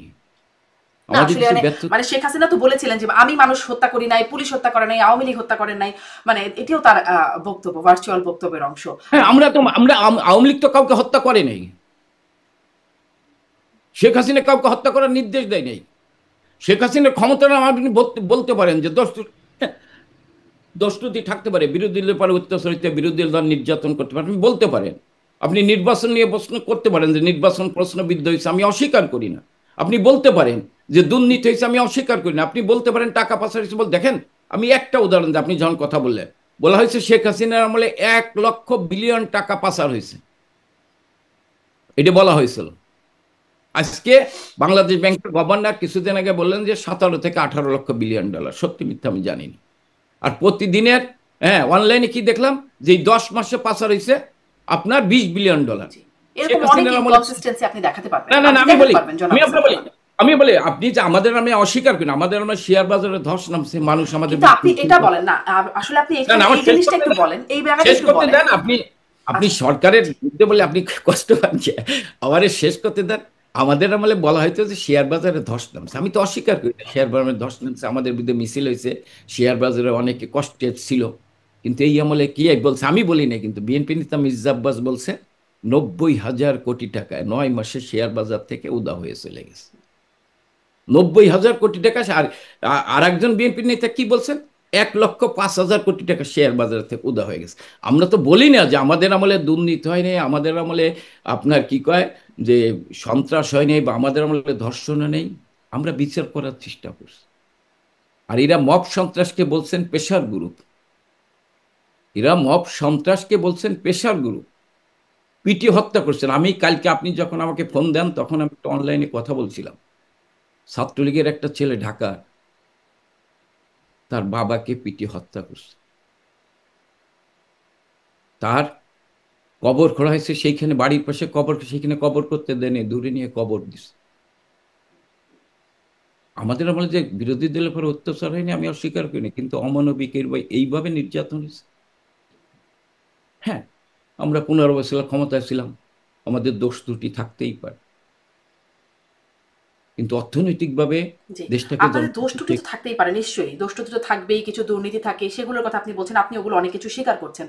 না, আমাদের আসলে কিছু মানে ব্যর্থ। মানে শেখ হাসিনা তো বলেছিলেন যে আমি মানুষ হত্যা করি নাই, পুলিশ হত্যা করে নাই, আওয়ামী লীগ হত্যা করেন নাই, মানে এটিও তার বক্তব্য, ভার্চুয়াল বক্তব্যের অংশ। হ্যাঁ, আওয়ামী লীগ তো কাউকে হত্যা করে নাই, শেখ হাসিনা কাউকে হত্যা করার নির্দেশ দেয় নাই। শেখ হাসিনার ক্ষমতা না, আপনি বলতে পারেন যে দোষ ত্রুটি থাকতে পারে, বিরোধী দলের পরে অত্যাচারিত, বিরোধী দল নির্যাতন করতে পারে, আপনি বলতে পারেন। আপনি নির্বাচন নিয়ে প্রশ্ন করতে পারেন যে নির্বাচন প্রশ্নবিদ্ধ হয়েছে, আমি অস্বীকার করি না। আপনি বলতে পারেন যে দুর্নীতি হয়েছে, আমি অস্বীকার করি না। আপনি বলতে পারেন টাকা পাচার হয়েছে। দেখেন, আমি একটা উদাহরণ দিই, আপনি যখন কথা বললেন, বলা হয়েছে শেখ হাসিনার আমলে 1 লক্ষ বিলিয়ন টাকা পাচার হয়েছে, এটা বলা হয়েছিল। আজকে বাংলাদেশ ব্যাংকের গভর্নর কিছুদিন আগে বললেন যে 17 থেকে 18 লক্ষ বিলিয়ন ডলার। সত্যি মিথ্যা আমি জানি না। আর প্রতিদিনের, হ্যাঁ, অনলাইনে কি দেখলাম যে এই 10 মাসে পাচার হয়েছে আপনার 20 বিলিয়ন ডলার। শেখ এরকম অনেক হাসিনার আমলে, ইনকনসিস্টেন্সি আপনি দেখাতে পারবেন, না না না, আপনি আমি দেখাতে বলি, পারবেন জনাব আমি আপনার বলি, সালমান। আপনি যে আমাদের নামে অস্বীকার করেন, আমাদের নামে শেয়ার বাজারে ধস নামছে, মানুষ আমাদের, কিন্তু আপনি এটা বলেন না, আসলে আপনি না এখানে না, আমার এই শেষ জিনিসটা করতে একটু দেন, বলেন, এই জায়গাটা শেষ একটু করতে বলেন। দেন। আপনি সরকারের বিরুদ্ধে বলে আপনি কষ্ট পাচ্ছে, আমার শেষ করতে দেন। আমাদের আমলে বলা হয়তো যে শেয়ার বাজারে ধস নামছে, আমি তো অস্বীকার করি না শেয়ার বাজারে ধস নামছে, আমাদের বিরুদ্ধে মিছিল হয়েছে, শেয়ার বাজারে অনেকে কষ্টে ছিল। কিন্তু এই আমলে কি বলছে আমি বলি না, কিন্তু বিএনপি নেতা মির্জা আব্বাস বলছে 90,000 কোটি টাকায় 9 মাসে শেয়ার বাজার থেকে উদা হয়ে চলে গেছে। 90,000 কোটি টাকা। আর একজন বিএনপি নেতা কি বলছেন, 1,05,000 কোটি টাকা শেয়ার বাজার থেকে উদা হয়ে গেছে। আমরা তো বলি না যে আমাদের আমলে দুর্নীতি হয়নি, আমাদের আমলে আপনার কি কয় যে সন্ত্রাস হয়নি, বা আমাদের আমলে ধর্ষণ নেই। আমরা বিচার করার চেষ্টা করছি। আর এরা মব সন্ত্রাসকে বলছেন পেশার গ্রুপ, এরা মব সন্ত্রাসকে বলছেন পেশার গ্রুপ, পিটিয়ে হত্যা করছেন। আমি কালকে আপনি যখন আমাকে ফোন দেন তখন আমি অনলাইনে কথা বলছিলাম, ছাত্রলীগের একটা ছেলে ঢাকা, তার বাবাকে পিটিয়ে হত্যা করছে, তার কবর খোঁড়া হয়েছে সেইখানে, বাড়ির পাশে কবর, সেইখানে কবর করতে দেয়নি, দূরে নিয়ে কবর দিছে। আমাদের আমলে যে বিরোধী দলের পরে অত্যাচার হয়নি আমি অস্বীকার করিনি, কিন্তু অমানবিকের বা এইভাবে নির্যাতন হয়েছে। হ্যাঁ, আমরা 15 বছর ক্ষমতায় ছিলাম, আমাদের দোষ ত্রুটি থাকতেই পারে, কিন্তু অর্থনৈতিকভাবে জি, দেশটাকে আপনাদের দোষ ত্রুটি তো থাকতেই পারে, নিশ্চয়ই দোষ ত্রুটি তো থাকবেই, কিছু দুর্নীতি থাকে, সেগুলোর কথা আপনি বলছেন, আপনি ওগুলো অনেক কিছু স্বীকার করছেন,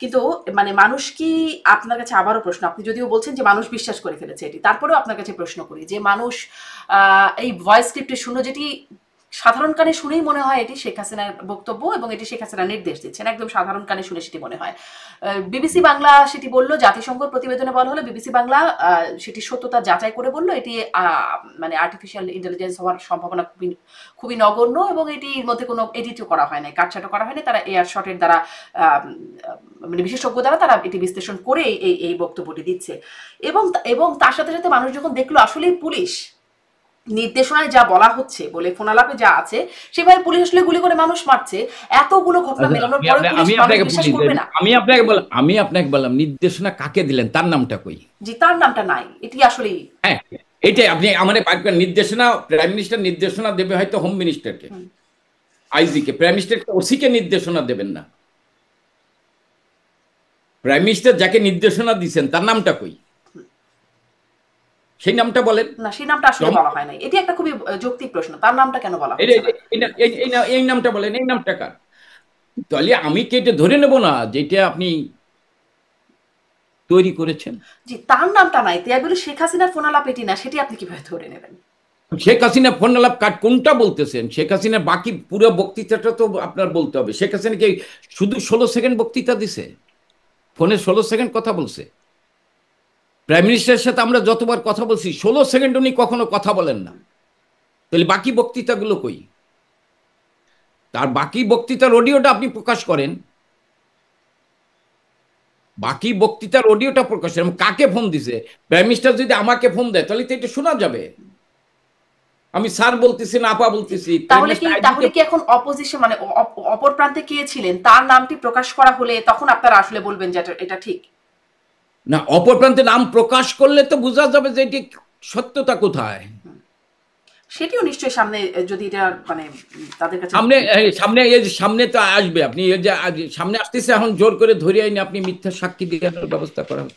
কিন্তু মানে মানুষ কি, আপনার কাছে আবারও প্রশ্ন, আপনি যদিও বলছেন যে মানুষ বিশ্বাস করে ফেলেছে এটি, তারপরেও আপনার কাছে প্রশ্ন করি যে মানুষ এই ভয়েস ক্লিপটি শুনে, যেটি সাধারণ কানে শুনেই মনে হয় এটি শেখ হাসিনার বক্তব্য এবং এটি শেখ হাসিনা নির্দেশ দিচ্ছেন, একদম সাধারণ কানে শুনে সেটি মনে হয়। বিবিসি বাংলা সেটি বলল, জাতিসংঘ প্রতিবেদনে বলা হলো, বিবিসি বাংলা সেটি সত্যতা যাচাই করে বলল এটি মানে আর্টিফিশিয়াল ইন্টেলিজেন্স হওয়ার সম্ভাবনা খুবই খুবই নগণ্য, এবং এটির মধ্যে কোনো এডিটও করা হয় নাই, কাটছাটও করা হয়নি, তারা এয়ার শটের দ্বারা মানে বিশেষজ্ঞ দ্বারা তারা এটি বিশ্লেষণ করে এই বক্তব্যটি দিচ্ছে। এবং এবং তার সাথে সাথে মানুষ যখন দেখলো আসলেই পুলিশ নির্দেশনায় যা বলা হচ্ছে বলে ফোনালাপে যা আছে সেভাবে পুলিশ আসলে গুলি করে মানুষ মারছে, এতগুলো ঘটনা আচ্ছা, মেলানোর পরে পুলিশ আমি মানুষ আপনাকে বিশ্বাস বলি, করবে না? আমি আপনাকে বললাম নির্দেশনা কাকে দিলেন, তার নামটা কই? জি, তার নামটা নাই, এটি আসলেই। হ্যাঁ, এইটাই আপনি আমাদের নির্দেশনা, প্রাইম মিনিস্টার নির্দেশনা দেবে হয়তো হোম মিনিস্টারকে, আইজিকে, প্রাইম মিনিস্টারকে, ওসিকে নির্দেশনা দেবেন না। প্রাইম মিনিস্টার যাকে নির্দেশনা দিচ্ছেন তার নামটা কই, সেই নামটা বলেন। না, সেই নামটা আসলে বলা হয় নাই, এটি একটা খুবই যৌক্তিক প্রশ্ন, তার নামটা কেন বলা এই হচ্ছে না? এই নামটা বলেন, এই নামটা কার? তাহলে আমি কি এটা ধরে নেব না যেটা আপনি তৈরি করেছেন? জি, তার নামটা নাই, তাই বলে শেখ হাসিনার ফোনালাপ এটি না, সেটি আপনি কিভাবে ধরে নেবেন? শেখ হাসিনা ফোন আলাপ কাট কোনটা বলতেছেন? শেখ হাসিনা বাকি পুরো বক্তৃতাটা তো আপনার বলতে হবে। শেখ হাসিনা কি শুধু 16 সেকেন্ড বক্তৃতা দিছে? ফোনে 16 সেকেন্ড কথা বলছে? প্রাইম মিনিস্টারের সাথে আমরা যতবার কথা বলছি 16 সেকেন্ড উনি কখনো কথা বলেন না। তাহলে বাকি বক্তৃতাগুলো কই? তার বাকি বক্তৃতার অডিওটা আপনি প্রকাশ করেন, বাকি বক্তৃতার অডিওটা প্রকাশ করেন, কাকে ফোন দিছে? প্রাইম মিনিস্টার যদি আমাকে ফোন দেয় তাহলে তো এটা শোনা যাবে। আমি স্যার বলতেছি না আপা বলতেছি। তাহলে কি এখন অপোজিশন মানে অপর প্রান্তে কে ছিলেন তার নামটি প্রকাশ করা হলে তখন আপনারা আসলে বলবেন যে এটা ঠিক? না, অপর প্রান্তে নাম প্রকাশ করলে তো বোঝা যাবে যে এটি সত্যতা কোথায়। সেটিও নিশ্চয়ই সামনে, যদি এটা মানে তাদের কাছে সামনে সামনে সামনে তো আসবে। আপনি এই যে সামনে আসতেছে, এখন জোর করে ধরে আইনি আপনি মিথ্যা সাক্ষী দেওয়ার ব্যবস্থা করা হবে।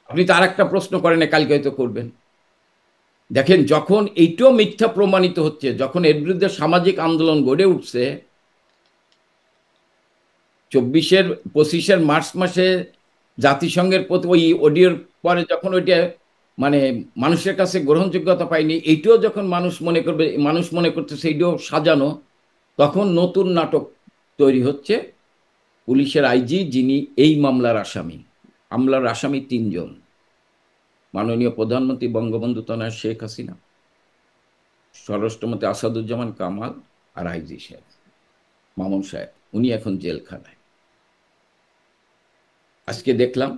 আপনি তো আর একটা প্রশ্ন করেন, কালকে হয়তো করবেন। দেখেন, যখন এইটাও মিথ্যা প্রমাণিত হচ্ছে, যখন এর বিরুদ্ধে সামাজিক আন্দোলন গড়ে উঠছে, 25 মার্চ মাসে জাতিসংঘের প্রতি ওই অডিওর পরে যখন ওইটা মানে মানুষের কাছে গ্রহণযোগ্যতা পায়নি, এইটাও যখন মানুষ মনে করবে, মানুষ মনে করতেছে এইটাও সাজানো, তখন নতুন নাটক তৈরি হচ্ছে। পুলিশের আইজি, যিনি এই মামলার আসামি 3 জন, মাননীয় প্রধানমন্ত্রী বঙ্গবন্ধু তনয় শেখ হাসিনা, স্বরাষ্ট্রমন্ত্রী আসাদুজ্জামান কামাল, আর আইজি সাহেব মামুন সাহেব, উনি এখন জেলখানায়। আজকে দেখলাম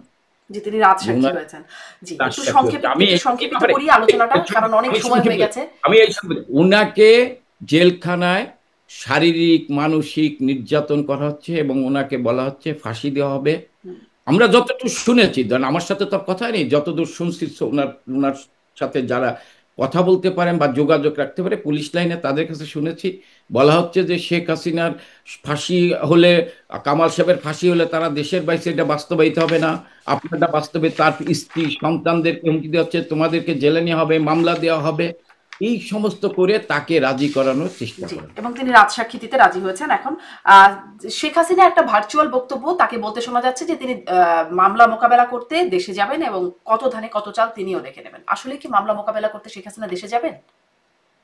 যে তিনি রাত যে সাক্ষী উনার হয়েছেন। জি, তার একটু সাথে সংক্ষেপে, আমি একটু সংক্ষেপিত করি আলোচনাটা, কারণ অনেক সময় হয়ে গেছে। আমি এই উনাকে জেলখানায় শারীরিক মানসিক নির্যাতন করা হচ্ছে এবং ওনাকে বলা হচ্ছে ফাঁসি দেওয়া হবে। আমরা যতটুকু শুনেছি, ধরেন আমার সাথে তো কথা নেই, যতদূর শুনছি ওনার ওনার সাথে যারা কথা বলতে পারেন বা যোগাযোগ রাখতে পারে পুলিশ লাইনে, তাদের কাছে শুনেছি বলা হচ্ছে যে শেখ হাসিনার ফাঁসি হলে, কামাল সাহেবের ফাঁসি হলে তারা দেশের বাইরে এটা বাস্তবায়িত হবে না, আপনারা বাস্তবে তার স্ত্রী সন্তানদেরকে হুমকি দেওয়া হচ্ছে, তোমাদেরকে জেলে নেওয়া হবে, মামলা দেওয়া হবে, এই সমস্ত করে তাকে রাজি করানোর চেষ্টা জি, করেন। এবং তিনি রাত সাক্ষী দিতে রাজি হয়েছেন। এখন শেখ হাসিনা একটা ভার্চুয়াল বক্তব্য, তাকে বলতে শোনা যাচ্ছে যে তিনি মামলা মোকাবেলা করতে দেশে যাবেন এবং কত ধানে কত চাল তিনিও দেখে নেবেন। আসলে কি মামলা মোকাবেলা করতে শেখ হাসিনা দেশে যাবেন?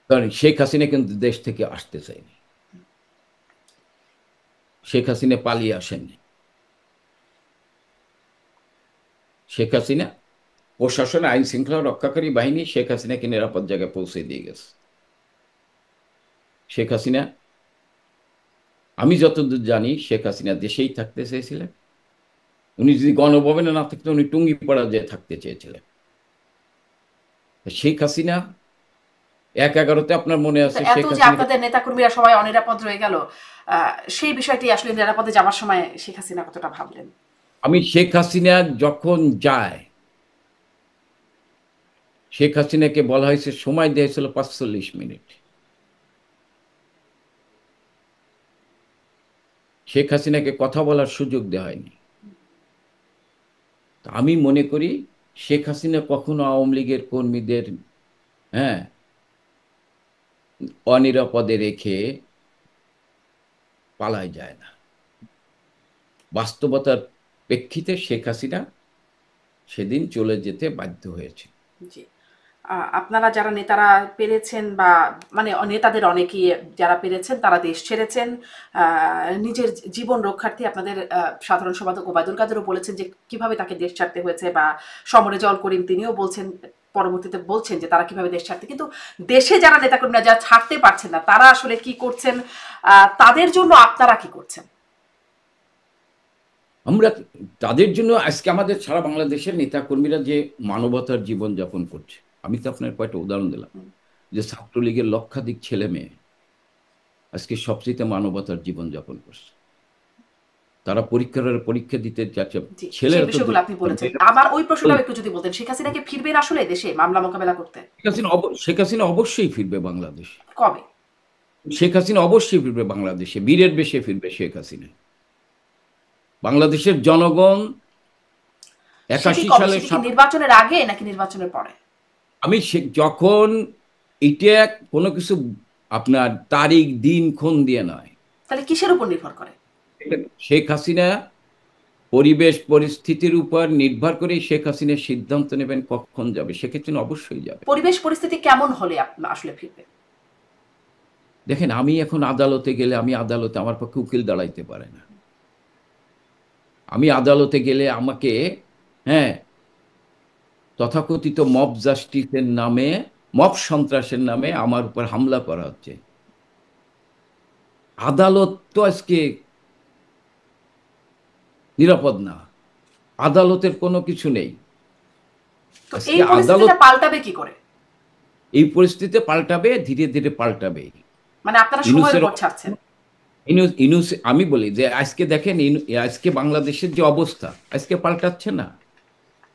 কারণ শেখ হাসিনা কিন্তু দেশ থেকে আসতে চায়নি, শেখ হাসিনা পালিয়ে আসেননি। শেখ হাসিনা প্রশাসন, আইন শৃঙ্খলা রক্ষাকারী বাহিনী শেখ হাসিনাকে নিরাপদ জায়গায় পৌঁছে দিয়ে গেছে। শেখ হাসিনা আমি যতদূর জানি শেখ হাসিনা দেশেই থাকতে চেয়েছিলেন। উনি যদি গণভবনে না থাকতেন উনি টুঙ্গিপাড়া যেয়ে থাকতে চেয়েছিলেন। শেখ হাসিনা 1/11-তে আপনার মনে তো আছে এত শেখ যে হাসিনাকে, আপনাদের নেতাকর্মীরা সবাই অনিরাপদ রয়ে গেল, সেই বিষয়টি আসলে নিরাপদে যাওয়ার সময় শেখ হাসিনা কতটা ভাবলেন? আমি শেখ হাসিনা যখন যায়, শেখ হাসিনাকে বলা হয়েছে সময় দেওয়া হয়েছিল 45 মিনিট। শেখ হাসিনাকে কথা বলার সুযোগ দেওয়া হয়নি। আমি মনে করি শেখ হাসিনা কখনো আওয়ামী লীগের কর্মীদের হ্যাঁ অনিরাপদে রেখে পালায় যায় না। বাস্তবতার প্রেক্ষিতে শেখ হাসিনা সেদিন চলে যেতে বাধ্য হয়েছে। জি। আপনারা যারা নেতারা পেরেছেন, বা মানে নেতাদের অনেকেই যারা পেরেছেন তারা দেশ ছেড়েছেন নিজের জীবন রক্ষার্থে। আপনাদের সাধারণ সম্পাদক ওবায়দুল কাদেরও বলেছেন যে কিভাবে তাকে দেশ ছাড়তে হয়েছে, বা সমরে জল করিম তিনিও বলছেন, পরবর্তীতে বলছেন যে তারা কিভাবে দেশ ছাড়তে। কিন্তু দেশে যারা নেতাকর্মীরা যারা ছাড়তে পারছেন না তারা আসলে কি করছেন, তাদের জন্য আপনারা কি করছেন? আমরা তাদের জন্য আজকে আমাদের সারা বাংলাদেশের নেতাকর্মীরা যে মানবতার জীবন যাপন করছে, আমি তো আপনার কয়েকটা উদাহরণ দিলাম যে ছাত্রলীগের লক্ষাধিক ছেলে মেয়ে আজকে সবচেয়ে মানবতার জীবন যাপন করছে। তারা পরীক্ষা দিতে যাচ্ছে। জি, সেই ছেলেরা তো বিষয়গুলো আপনি বলেছেন। আমার ওই প্রশ্নটাও একটু যদি বলতেন, শেখ হাসিনা কি ফিরবেন আসলে দেশে মামলা মোকাবেলা করতে? শেখ হাসিনা অবশ্যই ফিরবে বাংলাদেশে। কবে? শেখ হাসিনা অবশ্যই ফিরবে বাংলাদেশে, বীরের বেশে ফিরবে শেখ হাসিনা। বাংলাদেশের জনগণ সেটি 81 কবে? সালে সেটি কি নির্বাচনের আগে নাকি নির্বাচনের পরে? আমি যখন এটা কোনো কিছু আপনার তারিখ দিন ক্ষণ দিয়ে নয়, তাহলে কিসের উপর নির্ভর করে? শেখ হাসিনা পরিবেশ পরিস্থিতির উপর নির্ভর করেই শেখ হাসিনা সিদ্ধান্ত নেবেন কখন যাবে। সেক্ষেত্রে অবশ্যই যাবে। পরিবেশ পরিস্থিতি কেমন হলে আসলে ফিরবে? দেখেন, আমি এখন আদালতে গেলে আমি আদালতে আমার পক্ষে উকিল দাঁড়াইতে পারে না। আমি আদালতে গেলে আমাকে হ্যাঁ তথাকথিত মব জাস্টিসের নামে, মব সন্ত্রাসের নামে আমার উপর হামলা করা হচ্ছে। আদালত তো আজকে নিরাপদ না, আদালতের কোনো কিছু নেই তো আজকে। এই আদালত পরিস্থিতিটা পাল্টাবে কি করে? এই পরিস্থিতিতে পাল্টাবে, ধীরে ধীরে পাল্টাবে। মানে আপনারা সময়ের ইউনূসের উপর ছাড়ছেন। ইউনূস আমি বলি যে আজকে দেখেন আজকে বাংলাদেশের যে অবস্থা আজকে পাল্টাচ্ছে না।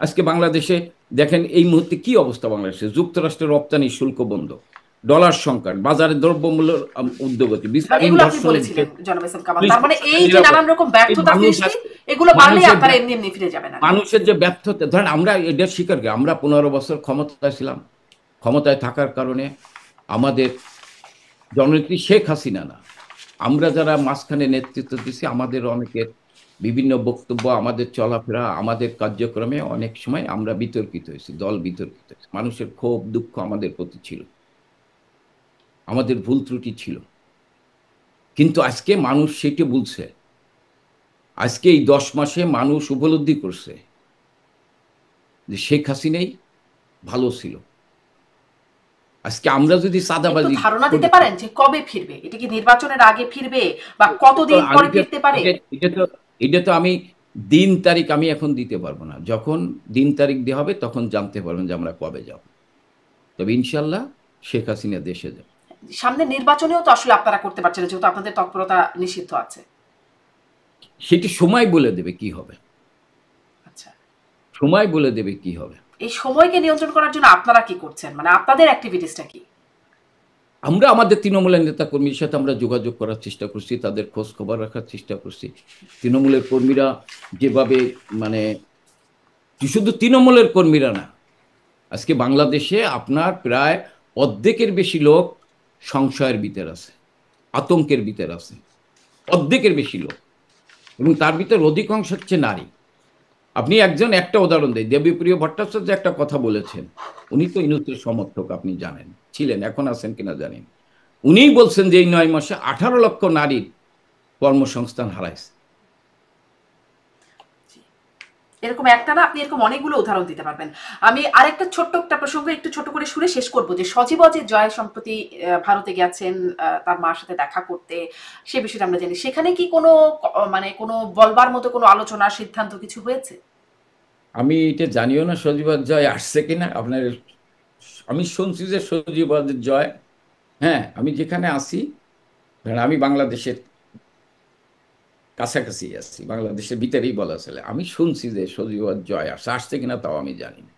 আজকে বাংলাদেশে দেখেন এই মুহূর্তে কি অবস্থা বাংলাদেশে। যুক্তরাষ্ট্রের রপ্তানি শুল্ক বন্ধ, ডলার সংকট, বাজারে দ্রব্যমূল্যের ঊর্ধ্বগতি, মানে বিচারহীন এগুলো আপনি ধর্ষণের বলেছিলেন জনাব এহসান কামাল। পুলিশ তার মানে এই যে নিরাপদ। নানান রকম এই ব্যর্থতা মানুষ সৃষ্টি, এগুলো মানলেই মানুষের আপনারা এমনি এমনি ফিরে যাবেন না। মানুষের যে ব্যর্থতা, ধরেন আমরা এটা স্বীকার করি, আমরা 15 বছর ক্ষমতায় ছিলাম। ক্ষমতায় থাকার কারণে আমাদের জননেত্রী শেখ হাসিনা না, আমরা যারা মাঝখানে নেতৃত্ব দিচ্ছি আমাদের অনেকের বিভিন্ন বক্তব্য, আমাদের চলাফেরা, আমাদের কার্যক্রমে অনেক সময় আমরা বিতর্কিত হয়েছি, দল বিতর্কিত হয়েছে। মানুষের ক্ষোভ দুঃখ আমাদের প্রতি ছিল, আমাদের ভুল ত্রুটি ছিল। কিন্তু আজকে মানুষ সেটি বলছে। আজকে এই 10 মাসে মানুষ উপলব্ধি করছে যে শেখ হাসিনাই ভালো ছিল। আজকে আমরা যদি একটু চাঁদাবাজি ধারণা দিতে পারেন যে কবে ফিরবে? এটা কি নির্বাচনের আগে ফিরবে, বা কতদিন পরে ফিরতে পারে? এটা তো আমি দিন তারিখ আমি এখন দিতে পারবো না। যখন দিন তারিখ দেওয়া হবে তখন জানতে পারবেন যে আমরা কবে যাব। তবে ইনশাল্লাহ শেখ হাসিনা দেশে যাবে। সামনে নির্বাচনেও তো আসলে আপনারা করতে পারছেন না, যেহেতু আপনাদের তৎপরতা নিষিদ্ধ আছে। সেটি সময় বলে দেবে কি হবে। আচ্ছা, সময় বলে দেবে কি হবে। এই সময়কে নিয়ন্ত্রণ করার জন্য আপনারা কি করছেন, মানে আপনাদের অ্যাক্টিভিটিসটা কি? আমরা আমাদের তৃণমূলের নেতা কর্মীর সাথে আমরা যোগাযোগ করার চেষ্টা করছি, তাদের খোঁজ খবর রাখার চেষ্টা করছি। তৃণমূলের কর্মীরা যেভাবে মানে শুধু তৃণমূলের কর্মীরা না, আজকে বাংলাদেশে আপনার প্রায় অর্ধেকের বেশি লোক সংশয়ের ভিতর আছে, আতঙ্কের ভিতর আছে, অর্ধেকের বেশি লোক, এবং তার ভিতর অধিকাংশ হচ্ছে নারী। আপনি একটা উদাহরণ দেয়, দেবীপ্রিয় ভট্টাচার্য একটা কথা বলেছেন। উনি তো ইউনূসের সমর্থক, আপনি জানেন, ছিলেন, এখন আছেন কিনা জানেন। উনিই বলছেন যে এই 9 মাসে 18 লক্ষ নারীর কর্মসংস্থান হারাইছে। এরকম একটা না, আপনি এরকম অনেকগুলো উদাহরণ দিতে পারবেন। আমি আরেকটা ছোট্ট একটা প্রসঙ্গ একটু ছোট করে শুনে শেষ করব, যে সজীব অজয় জয় সম্প্রতি ভারতে গেছেন তার মার সাথে দেখা করতে, সে বিষয়টা আমরা জানি। সেখানে কি কোনো মানে কোনো বলবার মতো কোনো আলোচনা সিদ্ধান্ত কিছু হয়েছে? আমি এটা জানিও না সজীব জয় আসছে কিনা আপনার। আমি শুনছি যে সজীব জয়, হ্যাঁ, আমি যেখানে আছি, ধরেন আমি বাংলাদেশের কাছাকাছি আছি, বাংলাদেশের ভিতরেই বলা চলে, আমি শুনছি যে সজীব জয় আসছে, আসছে কিনা তাও আমি জানি না।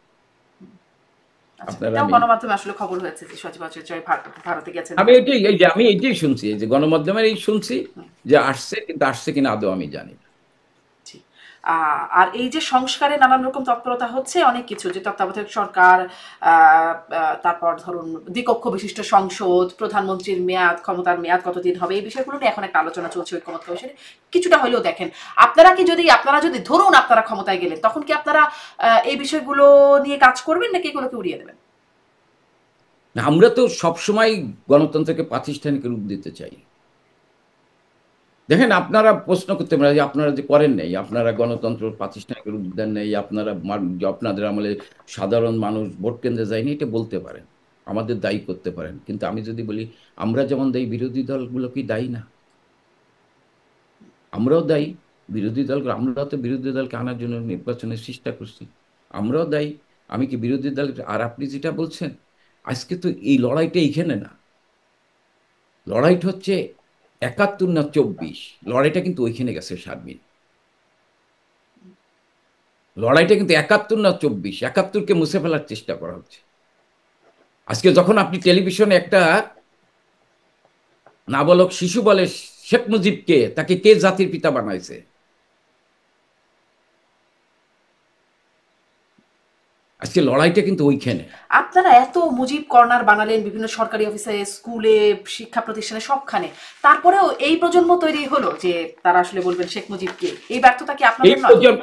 আচ্ছা, আপনারা এটাও নেই। গণমাধ্যমে আসলে খবর হয়েছে যে সজীব অজয় জয় ভারতে গেছেন আমি দেখতে। এটাই, এই যে আমি এটাই শুনছি, এই যে গণমাধ্যমের এই শুনছি যে আসছে, কিন্তু আসছে কিনা আদৌ আমি জানি না। জি। আর এই যে সংস্কারে নানান রকম তৎপরতা হচ্ছে, অনেক কিছু, যে তত্ত্বাবধায়ক সরকার, তারপর ধরুন দ্বিকক্ষ বিশিষ্ট সংসদ, প্রধানমন্ত্রীর মেয়াদ, ক্ষমতার মেয়াদ কতদিন হবে, এই বিষয়গুলো নিয়ে এখন একটা আলোচনা চলছে ঐকমত্য কমিশনে। কিছুটা হলেও দেখেন, আপনারা যদি ধরুন আপনারা ক্ষমতায় গেলেন, তখন কি আপনারা এই বিষয়গুলো নিয়ে কাজ করবেন, নাকি এগুলোকে উড়িয়ে দেবেন? না, আমরা তো সবসময় গণতন্ত্রকে প্রাতিষ্ঠানিক রূপ দিতে চাই। দেখেন, আপনারা প্রশ্ন করতে পারেন যে আপনারা যে করেন নেই, আপনারা গণতন্ত্র প্রাতিষ্ঠানিক রূপ দেন নেই, আপনারা আপনাদের আমলে সাধারণ মানুষ ভোট কেন্দ্রে যায়নি, এটা বলতে পারেন, আমাদের দায়ী করতে পারেন। কিন্তু আমি যদি বলি, আমরা যেমন দায়ী, বিরোধী দলগুলো কি দায়ী না? আমরাও দায়ী। বিরোধী দল, আমরা তো বিরোধী দলকে আনার জন্য নির্বাচনের চেষ্টা করছি, আমরাও দায়ী। আমি কি বিরোধী দল? আর আপনি যেটা বলছেন, আজকে তো এই লড়াইটা এইখানে না, লড়াইটা হচ্ছে ৭১ না ২৪, লড়াইটা কিন্তু ওইখানে গেছে সার্বিক। লড়াইটা কিন্তু ৭১ না ২৪, ৭১কে মুছে ফেলার চেষ্টা করা হচ্ছে। আজকে যখন আপনি টেলিভিশনে একটা নাবালক শিশু বলে শেখ মুজিবকে, তাকে কে জাতির পিতা বানাইছে, আজকে লড়াইটা কিন্তু ওইখানে। আপনারা এত মুজিব কর্নার বানালেন বিভিন্ন সরকারি অফিসে, স্কুলে, শিক্ষা প্রতিষ্ঠানে, সবখানে, তারপরেও এই প্রজন্ম তৈরি হলো যে তারা আসলে বলবেন শেখ মুজিবকে। এই ব্যর্থতা কি এই আপনাদের নয়? প্রজন্ম,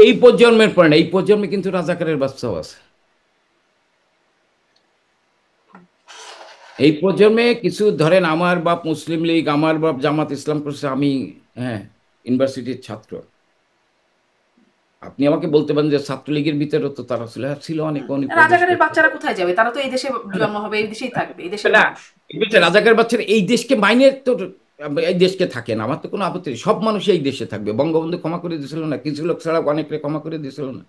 এই প্রজন্মের পরে না, এই প্রজন্মে কিন্তু রাজাকারের বাচ্চাও আছে। এই প্রজন্মে কিছু, ধরেন আমার বাপ মুসলিম লীগ, আমার বাপ জামাত ইসলাম করছে, আমি, হ্যাঁ, ইউনিভার্সিটির ছাত্র। আপনি আমাকে বলতে পারেন যে ছাত্রলীগের ভিতরে তো তারা ছিল, হ্যাঁ, ছিল, অনেক অনেক প্রবেশ রাজাকারের করতে। বাচ্চারা কোথায় যাবে? তারা তো এই দেশে জন্ম হবে, এই দেশেই থাকবে, এই দেশের না, মানুষ। বুঝছেন, রাজাকার বাচ্চারা এই দেশকে মাইনে তো, এই দেশকে থাকে না, আমার তো কোনো আপত্তি নেই, সব মানুষ এই দেশে থাকবে। বঙ্গবন্ধু ক্ষমা করে দিয়েছিল না? কিছু লোক ছাড়া অনেককে ক্ষমা করে দিয়েছিল না?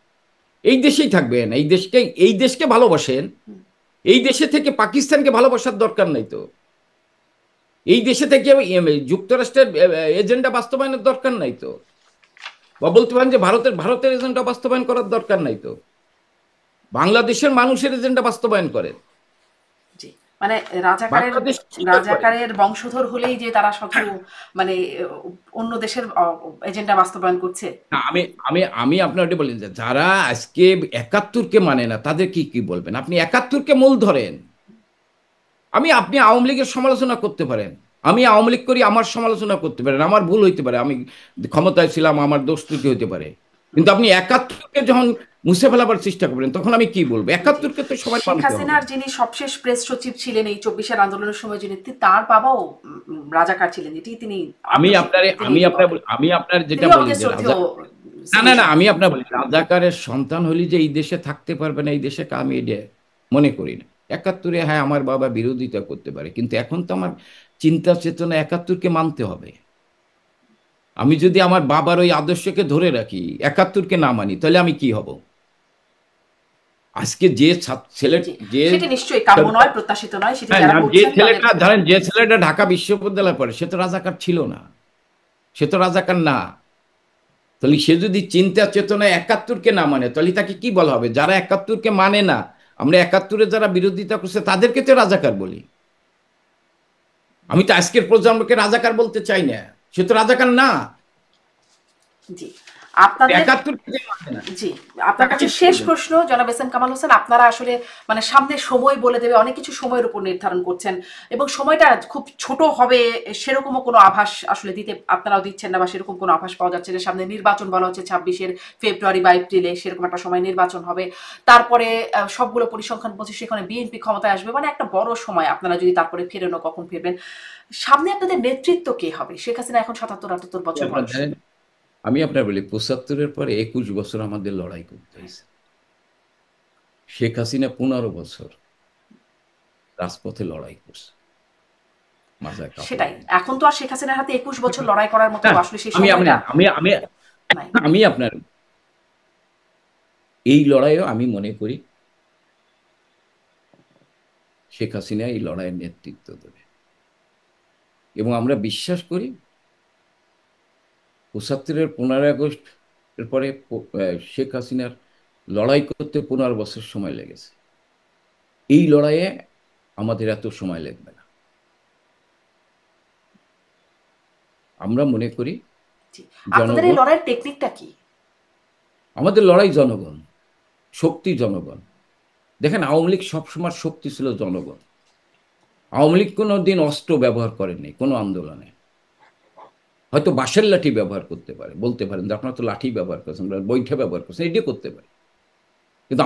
এই দেশেই থাকবেন, এই দেশকে ভালোবাসেন। এই দেশে থেকে পাকিস্তানকে ভালোবাসার দরকার নাই তো। এই দেশে থেকে যুক্তরাষ্ট্রের এজেন্ডা বাস্তবায়নের দরকার নাই তো। বা বলতে পারেন যে ভারতের এজেন্ডা বাস্তবায়ন করার দরকার নাই তো। বাংলাদেশের মানুষের এজেন্ডা বাস্তবায়ন করেন। জি। মানে রাজাকারের বাংলাদেশ স্বীকার করেন। রাজাকারের বংশধর হলেই যে তারা শুধু মানে অন্য দেশের এজেন্ডা বাস্তবায়ন করছে? না, আমি আমি আমি আপনাকে বলি যে যারা আজকে ৭১কে মানে না, তাদের কি কি বলবেন? আপনি ৭১কে মূল ধরেন। আপনি আওয়ামী লীগের সমালোচনা করতে পারেন, আমি আওয়ামী লীগ করি, আমার সমালোচনা করতে পারেন, আমার ভুল হইতে পারে, আমি ক্ষমতায় ছিলাম, আমার দোষ ত্রুটি হইতে পারে। কিন্তু আপনি ৭১কে যখন মুছে ফেলাবার চেষ্টা করবেন, তখন আমি কি বলবো? জি। ৭১কে তো সবাই শেখ মানতে হবে। হাসিনার যিনি সবশেষ প্রেস সচিব ছিলেন এই ২৪-এর আন্দোলনের সময়, যিনি, তার বাবাও রাজাকার ছিলেন, এটি তিনি আমি আপনার তিনি আমি এটি আপনার বলেন। আমি আপনার যেটা তিনিও বলি আমাদের যে শ্রদ্ধেয় না, না, সিনিয়র না, আমি সাংবাদিক। আপনার বলি, রাজাকারের সন্তান হলি যে এই দেশে থাকতে পারবে না, এই দেশে আমি এটা মনে করি না। ৭১, হ্যাঁ, আমার বাবা বিরোধিতা করতে পারে, কিন্তু এখন তো আমার চিন্তা চেতনা ৭১কে মানতে হবে। আমি যদি আমার বাবার ওই আদর্শকে ধরে রাখি, ৭১কে না মানি, তাহলে আমি কি হব? আজকে যে ছেলে, জি, যে সেটি নিশ্চয়ই কাম্য নয়, প্রত্যাশিত নয়, সেটি হ্যাঁ, যারা না, যে করছেন তাদের। ছেলেটা, ধরেন যে ছেলেটা ঢাকা বিশ্ববিদ্যালয়ে পড়ে, সে তো রাজাকার ছিল না, সে তো রাজাকার না। তাহলে সে যদি চিন্তা চেতনায় ৭১কে না মানে, তাহলে তাকে কি বলা হবে? যারা ৭১কে মানে না, আমরা ৭১-এর যারা বিরোধিতা করছে তাদেরকে তো রাজাকার বলি। আমি তো আজকের প্রজন্মকে রাজাকার বলতে চাই না, সে তো রাজাকার না। জি। আপনাদের ৭১কে যে মানে না, জি, আপনার তাকে কাছে কি শেষ বলবেন? প্রশ্ন জনাব এস এম কামাল হোসেন। আপনারা আসলে মানে সামনে সময় বলে দেবে, অনেক কিছু সময়ের উপর নির্ধারণ করছেন, এবং সময়টা খুব ছোট হবে সেরকমও কোনো আভাস আসলে দিতে আপনারাও দিচ্ছেন না, বা সেরকম কোনো আভাস পাওয়া যাচ্ছে না। সামনে নির্বাচন বলা হচ্ছে ২৬-এর ফেব্রুয়ারি বা এপ্রিলে, সেরকম একটা সময় নির্বাচন হবে। তারপরে সবগুলো পরিসংখ্যান বলছে সেখানে বিএনপি ক্ষমতায় আসবে, মানে একটা বড় সময়। আপনারা যদি তারপরে ফেরেনও, কখন ফিরবেন? সামনে আপনাদের নেতৃত্ব কে হবে? শেখ হাসিনা এখন ৭৭-৭৮ বছর আপনার বয়স। জানেন, আমি আপনার বলি ৭৫-এর পরে ২১ বছর আমাদের লড়াই করতে হয়েছে। শেখ হাসিনা ১৫ বছর রাজপথে লড়াই করছে, মাথায় কাপড় সেটাই, দিয়ে। এখন তো আর শেখ হাসিনার হাতে ২১ বছর লড়াই করার মতো না, আসলে সেই আমি আমি সময়টা আমি আমি নাই। আমি আপনার এই লড়াইও আমি মনে করি শেখ হাসিনা এই লড়াইয়ের নেতৃত্ব দেবে, এবং আমরা বিশ্বাস করি ৭৫-এর ১৫ই আগস্ট এর পরে শেখ হাসিনার লড়াই করতে ১৫ বছর সময় লেগেছে। এই লড়াইয়ে আমাদের এত সময় লাগবে না। আমরা মনে করি জি। আপনাদের এই জনগণ, লড়াইয়ের টেকনিকটা কি? আমাদের লড়াই জনগণ, শক্তি জনগণ। দেখেন, আওয়ামী লীগ সবসময় শক্তি ছিল জনগণ। আওয়ামী লীগ কোনো দিন অস্ত্র ব্যবহার করেনি কোনো আন্দোলনে। হয়তো বাঁশের লাঠি ব্যবহার করতে পারে, বলতে পারেন যে আপনারা তো লাঠি ব্যবহার করছেন, বৈঠা ব্যবহার করছেন, এটি করতে পারে, কিন্তু